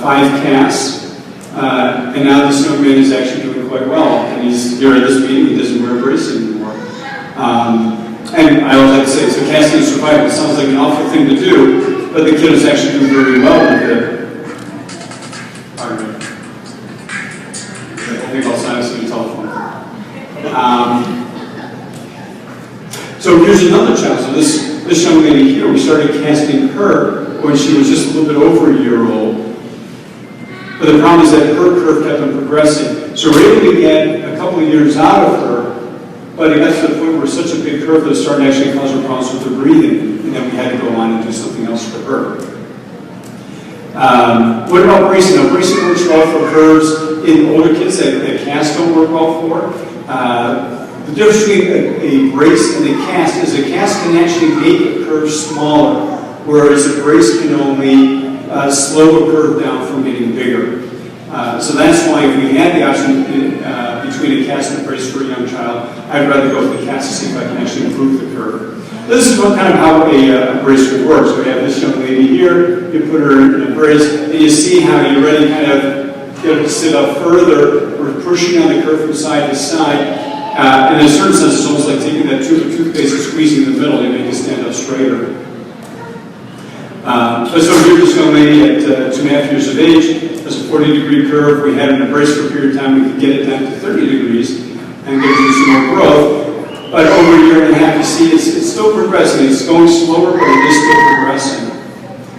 Speaker 2: 5 casts, and now this young man is actually doing quite well. And he's here at this meeting, he doesn't wear a brace anymore. And I always like to say, so casting is survival. It sounds like an awful thing to do, but the kid is actually doing very well with it. I think I'll sign us in the telephone. So here's another child. So this young lady here, we started casting her when she was just a little bit over a year old. But the problem is that her curve kept on progressing. So we're able to get a couple of years out of her, but it got to the point where such a big curve that it started actually causing problems with her breathing, and then we had to go on and do something else for her. What about bracing? Now, bracing works well for curves in older kids that cast don't work well for. The difference between a brace and a cast is a cast can actually make a curve smaller, whereas a brace can only slow a curve down from getting bigger. So that's why if we had the option between a cast and a brace for a young child, I'd rather go with the cast to see if I can actually improve the curve. This is kind of how a brace would work. So we have this young lady here, you put her in a brace, and you see how you already kind of get her to sit up further. We're pushing on the curve from side to side. In a certain sense, it's almost like taking that tube of toothpaste and squeezing the middle to make it stand up straighter. So here's this young lady at 2.5 years of age. That's a 40-degree curve. We had her in a brace for a period of time. We could get it down to 30 degrees and get her some more growth. But over a year and a half, you see it's still progressing. It's going slower, but it is still progressing.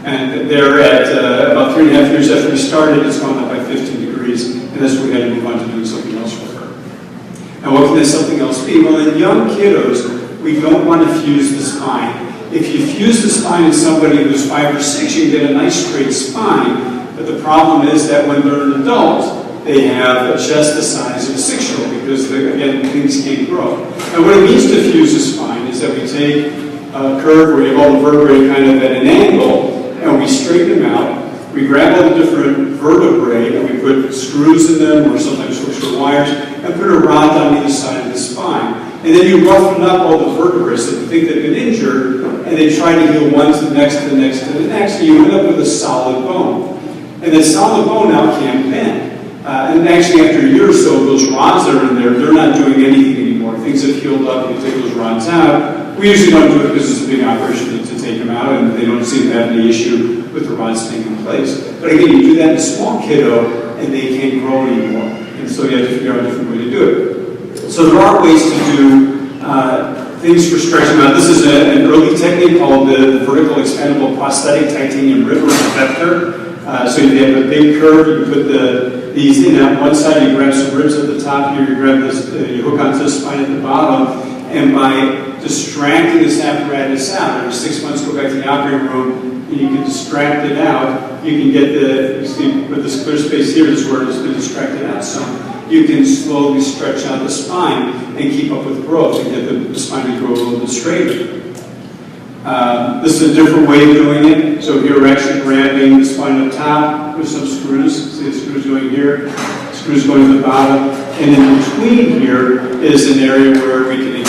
Speaker 2: And they're at about 3.5 years after we started, it's gone up by 15 degrees. And that's what we had to move on to doing something else for her. And what can that something else be? Well, in young kiddos, we don't want to fuse the spine. If you fuse the spine in somebody who's 5 or 6, you get a nice straight spine. But the problem is that when they're an adult, they have a chest the size of a 6-year-old because, again, things can't grow. And what it means to fuse a spine is that we take a curve where you have all the vertebrae kind of at an angle, and we straighten them out. We grab all the different vertebrae and we put screws in them or sometimes short wires and put a rod on either side of the spine. And then you roughen up all the vertebrae so you think they've been injured and they try to heal one to the next to the next to the next, and you end up with a solid bone. And that solid bone now can't bend. And actually after a year or so, those rods that are in there, they're not doing anything anymore. Things have healed up, you take those rods out. We usually don't do it because it's a big operation to take them out and they don't seem to have any issue with the rods staying in place. But again, you do that in a small kiddo and they can't grow anymore. And so you have to figure out a different way to do it. So there are ways to do things for stretching out. This is an early technique called the vertical expandable prosthetic titanium rib vector. So you have a big curve, you put these in on one side, you grab some ribs at the top here, you grab this, you hook onto the spine at the bottom, and by distracting this apparatus out, every 6 months go back to the operating room, and you can distract it out, you can get you see with this clear space here is where it's been distracted out. So you can slowly stretch out the spine and keep up with growth and get the spine to grow a little bit straighter. This is a different way of doing it. So here we're actually grabbing the spine up top with some screws. See the screws going here, screws going to the bottom. And in between here is an area where we can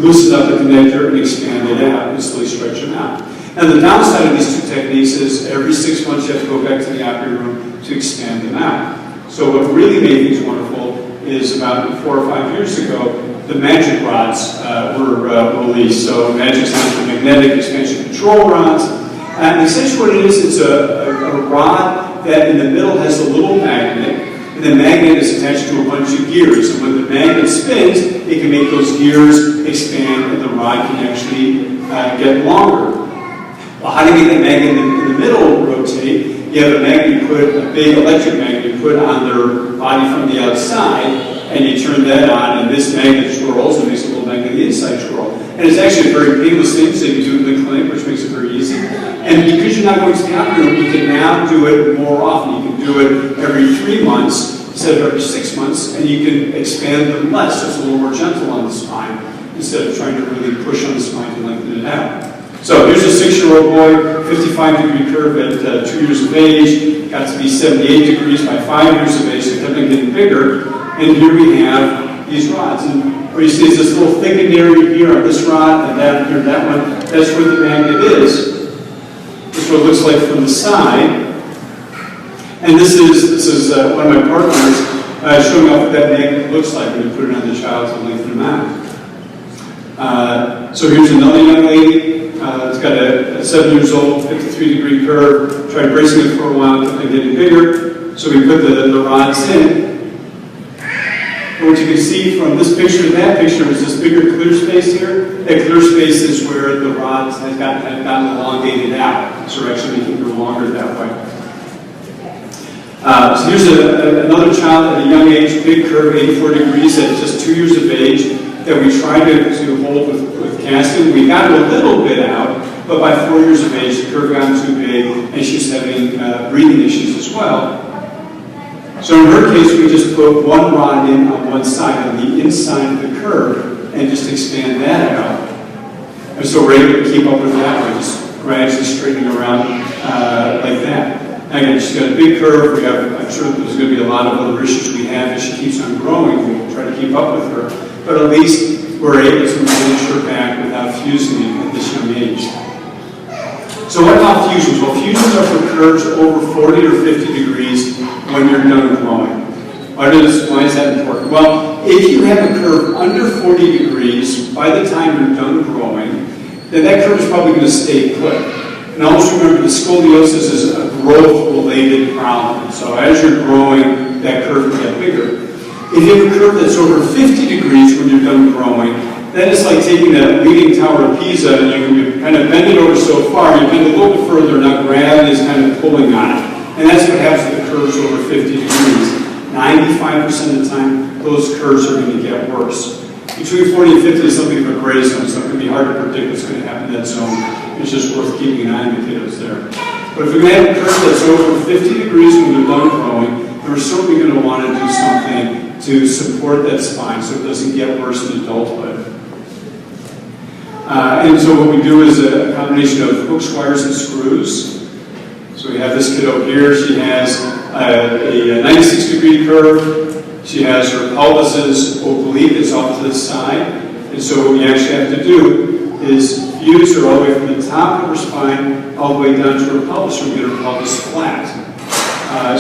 Speaker 2: loosen up the connector and expand it out and slowly stretch them out. Now the downside of these two techniques is every 6 months you have to go back to the operating room to expand them out. So what really made things wonderful is about 4 or 5 years ago, the magic rods were released. So magic stands for magnetic expansion control rods. And essentially what it is, it's a rod that in the middle has a little magnet, and the magnet is attached to a bunch of gears. And when the magnet spins, it can make those gears expand, and the rod can actually get longer. Well, how do you make that magnet in the middle rotate? You have a magnet you put, a big electric magnet you put on their body from the outside, and you turn that on, and this magnet twirls, and makes a little magnet on the inside twirl. And it's actually a very painless thing, so you can do it in the clinic, which makes it very easy. And because you're not going to the operating room, you can now do it more often. You can do it every 3 months instead of every 6 months, and you can expand them less, so it's a little more gentle on the spine, instead of trying to really push on the spine to lengthen it out. So here's a 6-year-old boy, 55-degree curve at 2 years of age, got to be 78 degrees by 5 years of age, so it kept on getting bigger. And here we have these rods. And what you see is this little thickened area here on this rod, and that here, that one, that's where the magnet is. This is what it looks like from the side. And this is one of my partners showing off what that magnet looks like when you put it on the child to lengthen them out. So here's another young lady. It's got a 7 years old, 53-degree curve. Tried bracing it for a while, kept on getting bigger. So we put the rods in. And what you can see from this picture to that picture is this bigger clear space here. That clear space is where the rods have gotten elongated out. So we're actually making them longer that way. So here's another child at a young age, big curve, 84 degrees at just 2 years of age, that we tried to hold with casting. We got it a little bit out, but by 4 years of age, the curve got too big, and she's having breathing issues as well. So in her case, we just put one rod in on one side, on the inside of the curve, and just expand that out. And so we're able to keep up with that by just gradually straightening around like that. Again, she's got a big curve. I'm sure there's going to be a lot of other issues we have as she keeps on growing. We'll try to keep up with her. But at least we're able to manage her back without fusing it at this young age. So what about fusions? Well, fusions are for curves over 40 or 50 degrees when you're done growing. Why is that important? Well, if you have a curve under 40 degrees by the time you're done growing, then that curve is probably going to stay put. And always remember that scoliosis is a growth-related problem. So as you're growing, that curve will get bigger. If you have a curve that's over 50 degrees when you're done growing, then it's like taking that Leaning Tower of Pisa and you kind of bend it over so far, you bend it a little bit further, now gravity is kind of pulling on it. And that's what happens with the curves over 50 degrees. 95% of the time, those curves are going to get worse. Between 40 and 50 is something of a gray zone, so it can be hard to predict predict what's going to happen in that zone. It's just worth keeping an eye on the kiddos there. But if we're going to have a curve that's over 50 degrees when they're done growing, then we're certainly going to want to do something to support that spine so it doesn't get worse in adulthood. And so what we do is a combination of hooks, wires, and screws. So we have this kid over here. She has a 96-degree curve. She has her pelvis oblique. It's off to the side. And so what we actually have to do is fuse her all the way from the top of her spine all the way down to her pelvis and get her pelvis flat.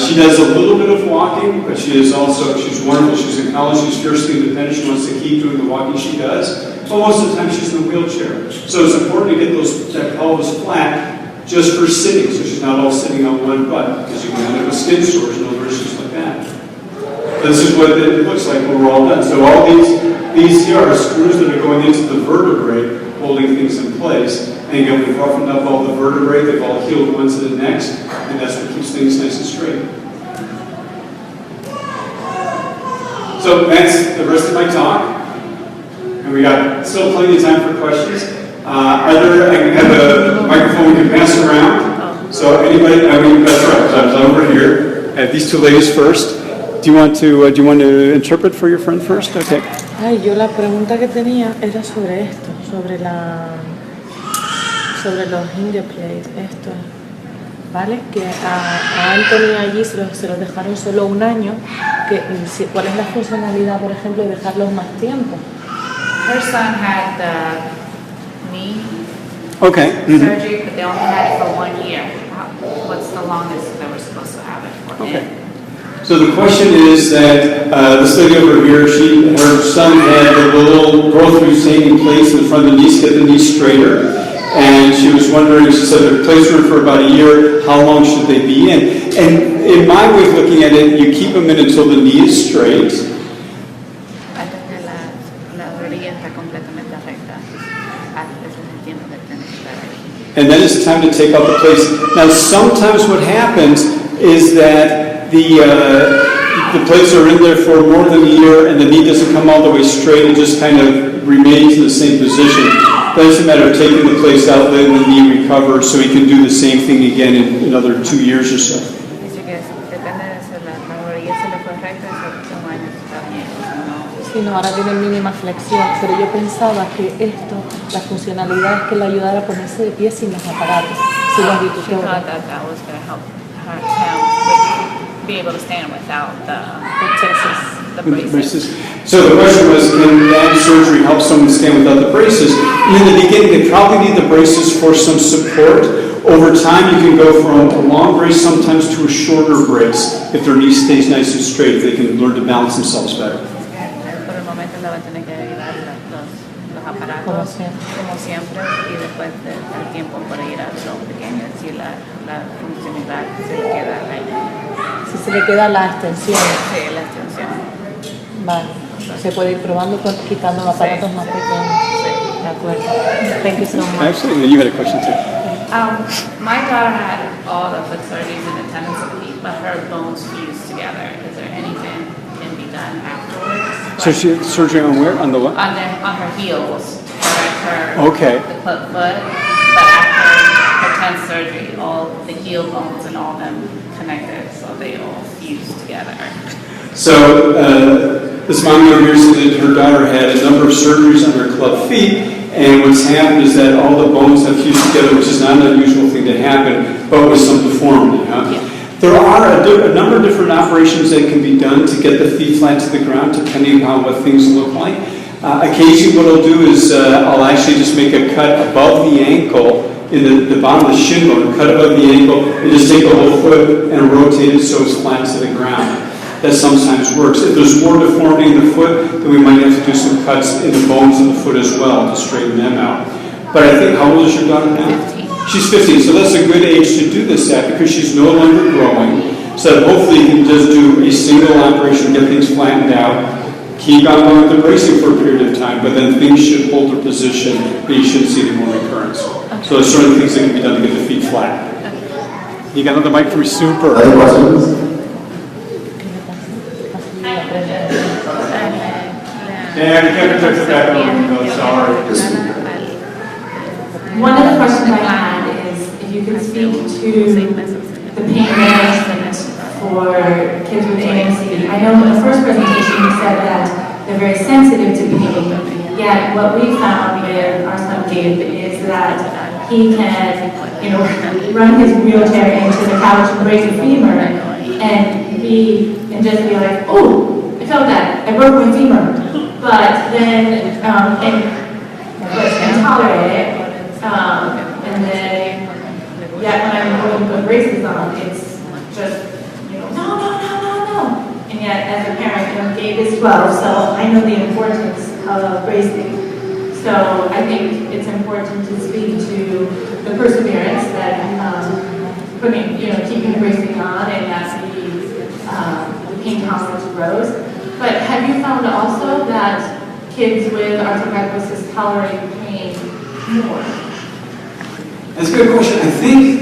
Speaker 2: She does a little bit of walking, but she's wonderful. She's in college. She's fiercely independent. She wants to keep doing the walking she does. But most of the time she's in a wheelchair. So it's important to get that pelvis flat just for sitting, so she's not all sitting on one butt, because you can end up with skin sores and other issues like that. This is what it looks like when we're all done. So all these here are screws that are going into the vertebrae, holding things in place. And again, we've roughened up all the vertebrae. They've all healed one to the next, and that's what keeps things nice and straight. So that's the rest of my talk. And we got still plenty of time for questions. I can have a microphone we can pass around. So anybody, that's right, so I was over here. I have these two ladies first. Do you want to interpret for your friend first? Okay.
Speaker 4: Ay, yo la pregunta que tenía era sobre esto, sobre los India plates, esto, ¿vale? Que a Anthony allí se los dejaron solo un año. ¿Cuál es la funcionalidad, por ejemplo, de dejarlos más tiempo?
Speaker 5: Her son had the knee surgery, but they only had it for 1 year. What's the longest they were supposed to have it for?
Speaker 2: Okay. So the question is that this lady over here, her son had the little growth taking place in the front of the knees, get the knee straighter. And she was wondering, she said they're placed for about a year, how long should they be in? And in my way of looking at it, you keep them in until the knee is straight. And then it's time to take out the plates. Now, sometimes what happens is that the plates are in there for more than a year, and the knee doesn't come all the way straight; it just kind of remains in the same position. Then it's a matter of taking the plates out, letting the knee recover, so he can do the same thing again in another 2 years or so.
Speaker 4: Sí, no, ahora tiene mínima flexión, pero yo pensaba que esto, la funcionalidad es que le ayudara a ponerse de pie sin los aparatos, sin los
Speaker 5: She
Speaker 4: ditutores.
Speaker 5: thought that was going to help him be able to stand without the braces.
Speaker 2: So the question was, can that surgery help someone stand without the braces? In the beginning, they probably need the braces for some support. Over time, you can go from a long brace sometimes to a shorter brace if their knee stays nice and straight, they can learn to balance themselves better.
Speaker 5: Por el momento le va a tener que ayudar los aparatos, como siempre, y después del tiempo para ir a lo pequeño, si la funcionalidad se le queda ahí.
Speaker 4: Si se le queda la extensión.
Speaker 5: Sí, la extensión.
Speaker 4: Vale. Se puede ir probando quitando aparatos más pequeños. De acuerdo. Thank you so much.
Speaker 2: Absolutely. You had a question too.
Speaker 5: My daughter had all the foot surgeries and the tendons of feet, but her bones fused together. Is there anything can be done afterwards?
Speaker 2: So she had surgery on where? On the what?
Speaker 5: On her heels. Her
Speaker 2: Okay.
Speaker 5: The foot, but after her 10th surgery, all the heel bones and all them connected, so they all fused together.
Speaker 2: So this mom over here said that her daughter had a number of surgeries on her club feet, and what's happened is that all the bones have fused together, which is not an unusual thing to happen, but with some deformity. Huh?
Speaker 5: Yeah.
Speaker 2: There are a number of different operations that can be done to get the feet flat to the ground, depending upon what things look like. Occasionally what I'll do is I'll actually just make a cut above the ankle, in the bottom of the shin bone, cut above the ankle, and just take the whole foot and rotate it so it's flat to the ground. That sometimes works. If there's more deformity in the foot, then we might have to do some cuts in the bones of the foot as well to straighten them out. But I think, how old is your daughter now?
Speaker 5: 15.
Speaker 2: She's 15, so that's a good age to do this at because she's no longer growing. So hopefully you can just do a single operation, get things flattened out, keep on going with the bracing for a period of time, but then things should hold their position, but you shouldn't see any more recurrence. Okay. So there's certain things that can be done to get the feet flat. Okay. You got another mic for me? Super.
Speaker 6: Other questions?
Speaker 2: Yeah, you can't protect the back over, sorry.
Speaker 6: speak to the pain management for kids with AMC. I know in the first presentation you said that they're very sensitive to pain, yet what we found with our son Gabe is that he can, run his wheelchair into the couch and break a femur and just be like, oh, I felt that, I broke my femur. But then, and tolerate it, and then, yet when I'm going to put braces on, it's just, no. And yet, as a parent, Gabe is 12, so I know the importance of bracing. So I think it's important to speak to the perseverance that keeping the bracing on and that the pain tolerance grows. But have you found also that kids with arthrogryposis tolerate pain more?
Speaker 2: That's a good question. I think,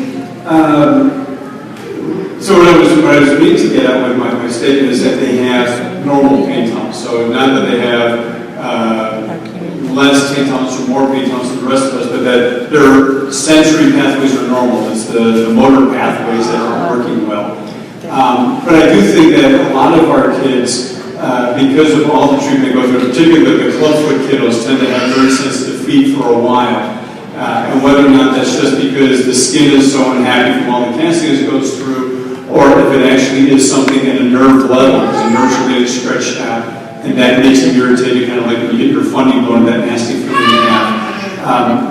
Speaker 2: so what I was meaning to get at with my statement is that they have normal pain tolerance. So not that they have less pain tolerance or more pain tolerance than the rest of us, but that their sensory pathways are normal. It's the motor pathways that aren't working well. But I do think that a lot of our kids, because of all the treatment they go through, particularly the clubfoot kiddos, tend to have very sensitive feet for a while. And whether or not that's just because the skin is so unhappy from all the casting it goes through, or if it actually is something at a nerve level, because the nerves are really stretched out, and that makes them irritated, kind of like when you get your funding bone, that nasty feeling you have.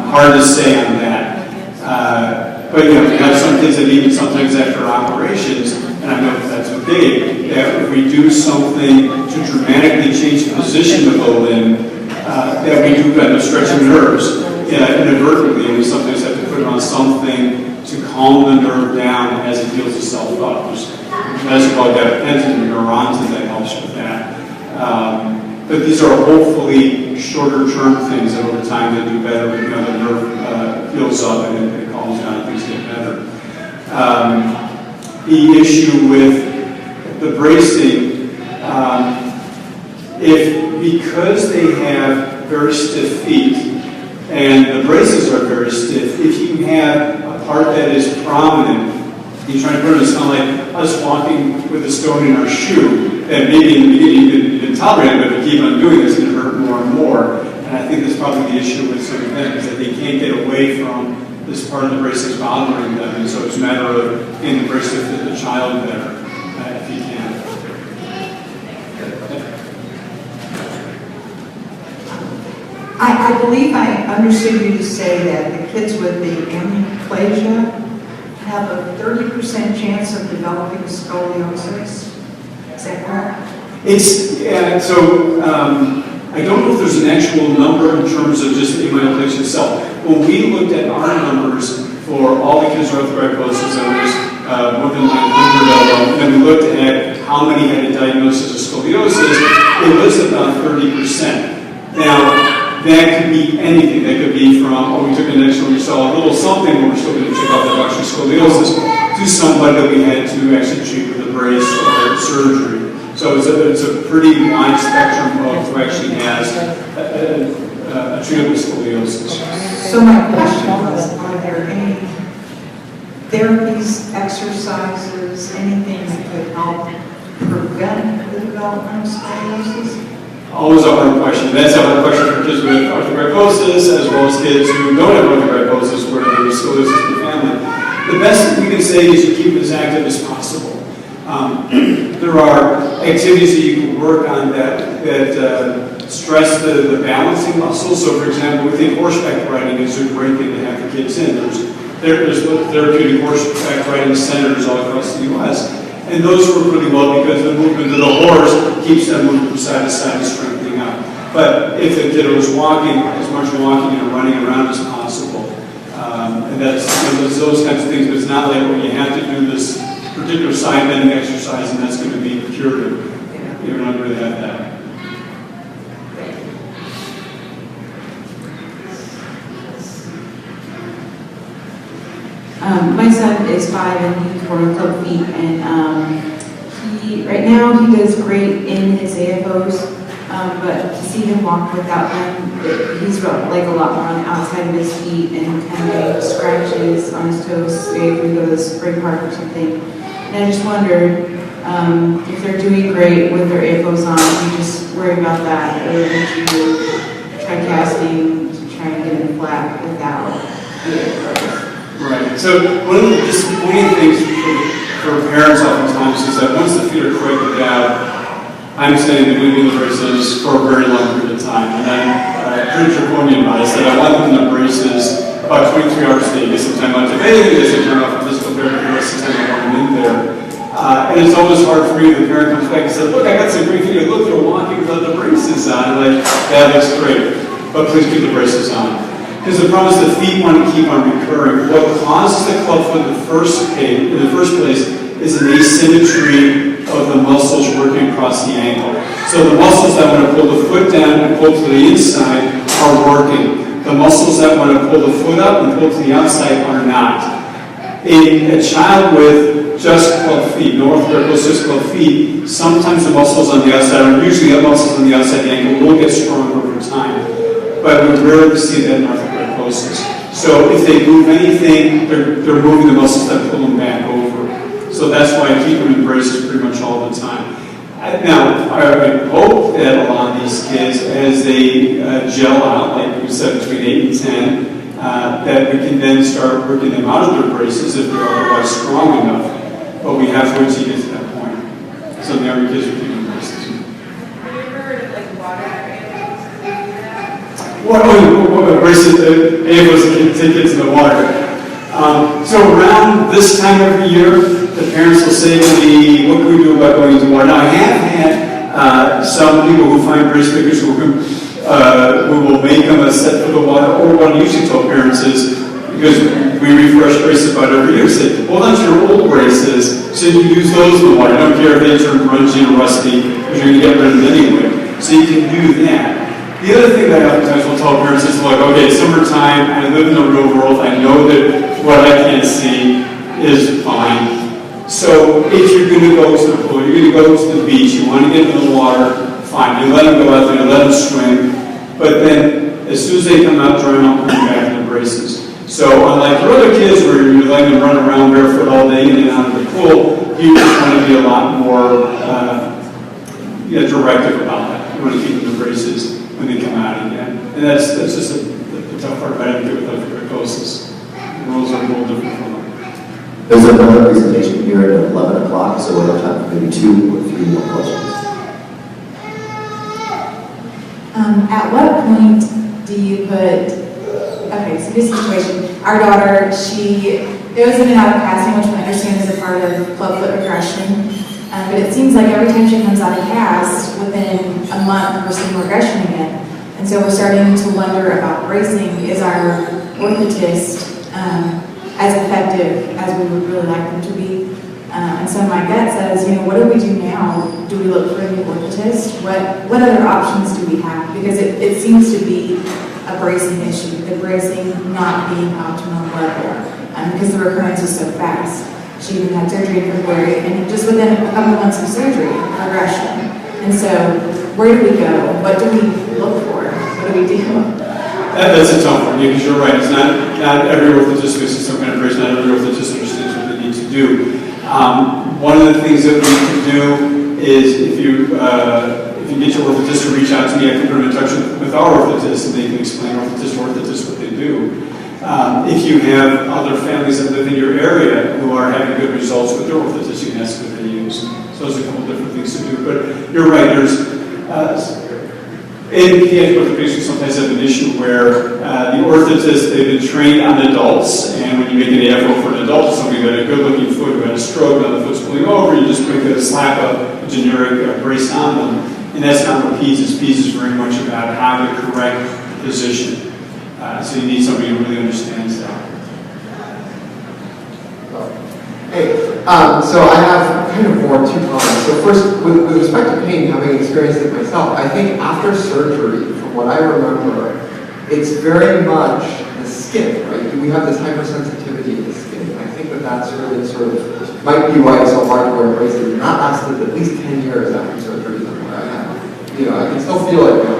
Speaker 2: Hard to say on that. But we have some kids that even sometimes after operations, and I know that's with Dave, that if we do something to dramatically change the position of the limb, that we do kind of stretching nerves inadvertently, and we sometimes have to put on something to calm the nerve down as it heals itself up. There's called gabapentin neurons, and that helps with that. But these are hopefully shorter-term things that over time they do better. The nerve heals up and it calms down and things get better. The issue with the bracing, because they have very stiff feet and the braces are very stiff, if you have a part that is prominent, you try to put it, it's not like us walking with a stone in our shoe, that maybe in the beginning you can tolerate it, but if you keep on doing this, it's going to hurt more and more. And I think that's probably the issue with some of them, is that they can't get away from this part of the braces bothering them, and so it's a matter of getting the brace to fit the child better, if you can.
Speaker 7: I believe I understood you to say that the kids with the hemiplegia have a 30% chance of developing scoliosis. Is that correct?
Speaker 2: I don't know if there's an actual number in terms of just the hemiplegia itself. When we looked at our numbers for all the kids with arthrogryposis, there was more than 900 of them, and we looked at how many had a diagnosis of scoliosis, it was about 30%. Now, that could be anything. That could be from, we took an X-ray, we saw a little something, but we're still going to check out that actually scoliosis, to somebody that we had to actually treat with a brace or surgery. So it's a pretty wide spectrum of who actually has a treatable scoliosis.
Speaker 7: So my question was, are there any therapies, exercises, anything that could help prevent the development of scoliosis?
Speaker 2: Always a hard question. That's a hard question for kids with arthrogryposis, as well as kids who don't have arthrogryposis, where there's scoliosis in the family. The best we can say is to keep it as active as possible. There are activities that you can work on that stress the balancing muscles. So, for example, we think horseback riding is a great thing to have the kids in. There's therapeutic horseback riding centers all across the U.S., and those work really well because the movement of the horse keeps them moving from side to side and strengthening up. But if the kiddo is walking, as much walking and running around as possible, and that's those kinds of things. But it's not like, well, you have to do this particular side bending exercise, and that's going to be curative. You're not going to have that.
Speaker 8: My son is 5 and he's born with club feet, and right now he does great in his AFOs. but to see him walk without them, he's like a lot more on the outside of his feet and kind of getting scratches on his toes, say if we go to the spring park or something. And I just wondered if they're doing great with their AFOs on, do you just worry about that, or would you try casting to try and get him flat without the AFOs?
Speaker 2: Right. So one of the disappointing things for parents oftentimes is that once the feet are corrected out, I'm saying they're going to be in the braces for a very long period of time. And I'm pretty draconian about it. I said I want them in the braces about 23 hours a day. Get some time out to bathe, get some time out for physical therapy, the rest of the time I want them in there. And it's always hard for me when the parent comes back and says, look, I got some great video. Look, they're walking without the braces on. I'm like, that looks great. But please keep the braces on. Because the problem is the feet want to keep on recurring. What causes the clubfoot in the first place is an asymmetry of the muscles working across the ankle. So the muscles that want to pull the foot down and pull to the inside are working. The muscles that want to pull the foot up and pull to the outside are not. In a child with just club feet, no orthopedic just club feet, sometimes the muscles on the outside, or usually the muscles on the outside of the ankle, will get stronger over time. But we rarely see that in orthopedic. So if they move anything, they're moving the muscles that pull them back over. So that's why I keep them in braces pretty much all the time. Now, I hope that a lot of these kids, as they gel out, like we said, between 8 and 10, that we can then start working them out of their braces if they're otherwise strong enough. But we have to wait until you get to that point. So now your kids are keeping braces.
Speaker 9: Have you ever heard of like water animals?
Speaker 2: What braces, AFOs can take kids in the water. So around this time every year, the parents will say to me, what can we do about going into water? Now I have had some people who find brace makers who will make them a set for the water, or what I usually tell parents is, because we refresh braces about every year, say, hold on to your old braces so you can use those in the water. I don't care if they turn grungy and rusty, because you're going to get rid of them anyway. So you can do that. The other thing that I oftentimes will tell parents is like, okay, summertime, I live in the real world, I know that what I can't see is fine. So if you're going to go to the pool, you're going to go to the beach, you want to get in the water, fine. You let them go out there, you let them swim, but then as soon as they come out, dry them out, put them back in the braces. So unlike for other kids where you're letting them run around barefoot all day in and out of the pool, you just want to be a lot more directive about that. You want to keep them in the braces when they come out again. And that's just the tough part about it with orthopedic. The rules are a little different from them.
Speaker 10: There's another presentation here at 11 o'clock, so we'll have time for maybe 2 or 3 more questions.
Speaker 6: At what point do you put, okay, so this situation, our daughter, she goes in and out of casting, which we understand is a part of clubfoot regression, but it seems like every time she comes out of cast, within a month, we're seeing regression again. And so we're starting to wonder about bracing. Is our orthotist as effective as we would really like them to be? And so my gut says, what do we do now? Do we look for a new orthotist? What other options do we have? Because it seems to be a bracing issue, the bracing not being optimal level, because the recurrence is so fast. She even had surgery in February, and just within a couple months of surgery, progression. And so, where do we go? What do we look for? What do we do?
Speaker 2: That's a tough one, because you're right. It's not every orthotist uses some kind of brace, not every orthotist understands what they need to do. One of the things that we can do is if you get your orthotist to reach out to me, I can put them in touch with our orthotist, and they can explain orthotist what they do. If you have other families that live in your area who are having good results with their orthotist, you can ask what they use. So there's a couple different things to do. But you're right, there's in pediatric orthopedics, sometimes have an issue where the orthotist, they've been trained on adults, and when you make an AFO for an adult, somebody who had a good-looking foot, who had a stroke, now the foot's pulling over, you just quickly slap a generic brace on them. And that's not what PEDS is. PEDS is very much about how to correct the position. So you need somebody who really understands that.
Speaker 11: Hey, so I have kind of more 2 comments. So first, with respect to pain, having experienced it myself, I think after surgery, from what I remember, it's very much the skin, right? We have this hypersensitivity of the skin. I think that's really sort of, might be why it's so hard to wear braces. That lasted at least 10 years after surgery than what I had. I can still feel it now.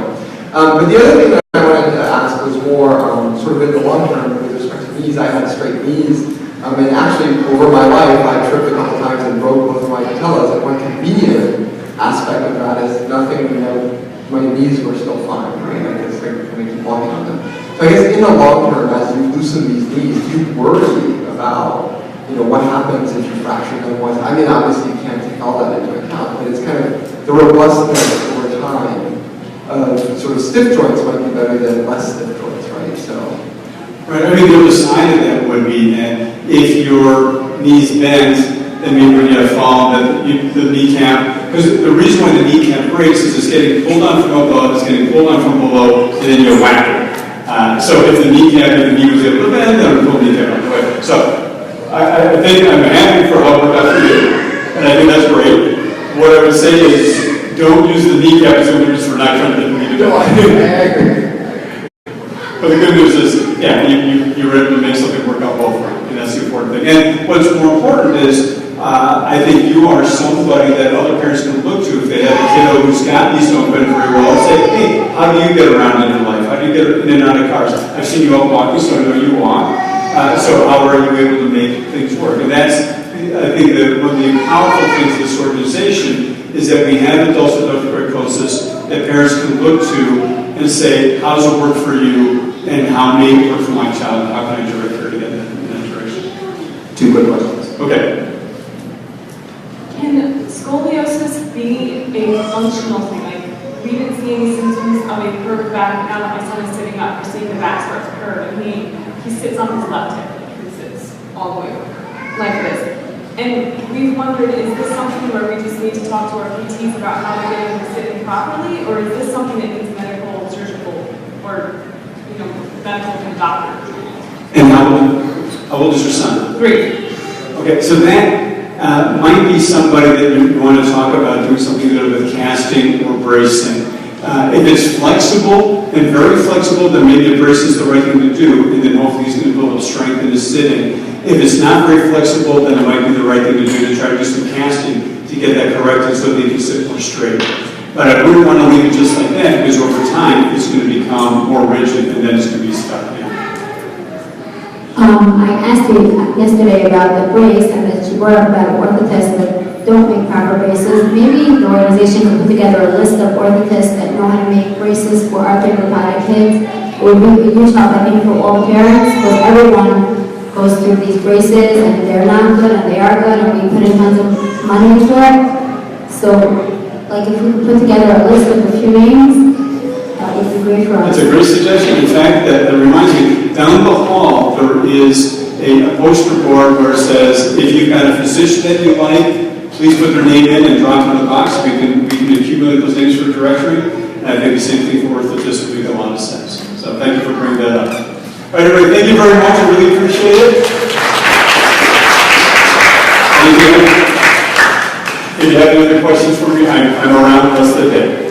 Speaker 11: But the other thing that I wanted to ask was more sort of in the long term with respect to knees. I had straight knees, and actually over my life I tripped a couple times and broke both of my patellas. And one convenient aspect of that is nothing, my knees were still fine, right? I guess I kind of keep walking on them. So I guess in the long term, as you loosen these knees, do you worry about what happens if you fracture them once? I mean, obviously you can't take all that into account, but it's kind of the robustness over time of sort of stiff joints might be better than less stiff joints, right? So.
Speaker 2: Right, I mean, the other side of that would be that if your knees bend, then maybe when you have fall, that the kneecap, because the reason why the kneecap breaks is it's getting pulled on from above, it's getting pulled on from below, and then you whack it. So if the knee was able to bend, then it would pull the kneecap out of the way. So I think I'm happy for how it worked out for you, and I think that's great. What I would say is don't use the kneecap as a reason for not trying to get the knee to go. But the good news is, you were able to make something work out well for you, and that's the important thing. And what's more important is, I think you are somebody that other parents can look to if they have a kiddo who's got these don't bend very well and say, hey, how do you get around in your life? How do you get in and out of cars? I've seen you out walking, so I know you walk. So how are you able to make things work? And that's, I think, one of the powerful things of this organization is that we have adults with osteoporosis that parents can look to and say, how does it work for you? And how may it work for my child? How can I direct her to get in that direction?
Speaker 10: Two quick questions.
Speaker 2: Okay.
Speaker 9: Can scoliosis be a functional thing? Like, we didn't see any symptoms of a curved back. Now that my son is sitting up, we're seeing the back starts to curve, and he sits on his left hip, like he sits all the way over, like this. And we've wondered, is this something where we just need to talk to our PTs about how to get him to sit properly, or is this something that needs medical, surgical, or medical and doctor?
Speaker 2: And how old is your son?
Speaker 9: 3.
Speaker 2: Okay, so that might be somebody that you want to talk about doing something either with casting or bracing. If it's flexible and very flexible, then maybe a bracing is the right thing to do, and then hopefully he's going to build up strength in his sitting. If it's not very flexible, then it might be the right thing to do to try to do some casting to get that corrected so that he can sit more straight. But I wouldn't want to leave it just like that, because over time it's going to become more rigid and then it's going to be stuck in.
Speaker 12: I asked you yesterday about the brace, and that you brought up about orthotists that don't make proper braces. Maybe the organization could put together a list of orthotists that know how to make braces for arthropodic kids. It would be a huge help, I think, for all parents, because everyone goes through these braces, and they're not good, and they are good, and we put in tons of money into it. So, like, if we could put together a list of a few names, that would be great for us.
Speaker 2: That's a great suggestion. In fact, that reminds me, down the hall there is a poster board where it says, if you've got a physician that you like, please put their name in and drop it in the box. We can accumulate those names for a directory. And I think the same thing for orthotists would make a lot of sense. So thank you for bringing that up. All right, everybody, thank you very much. I really appreciate it. Thank you. If you have any other questions for me, I'm around the rest of the day.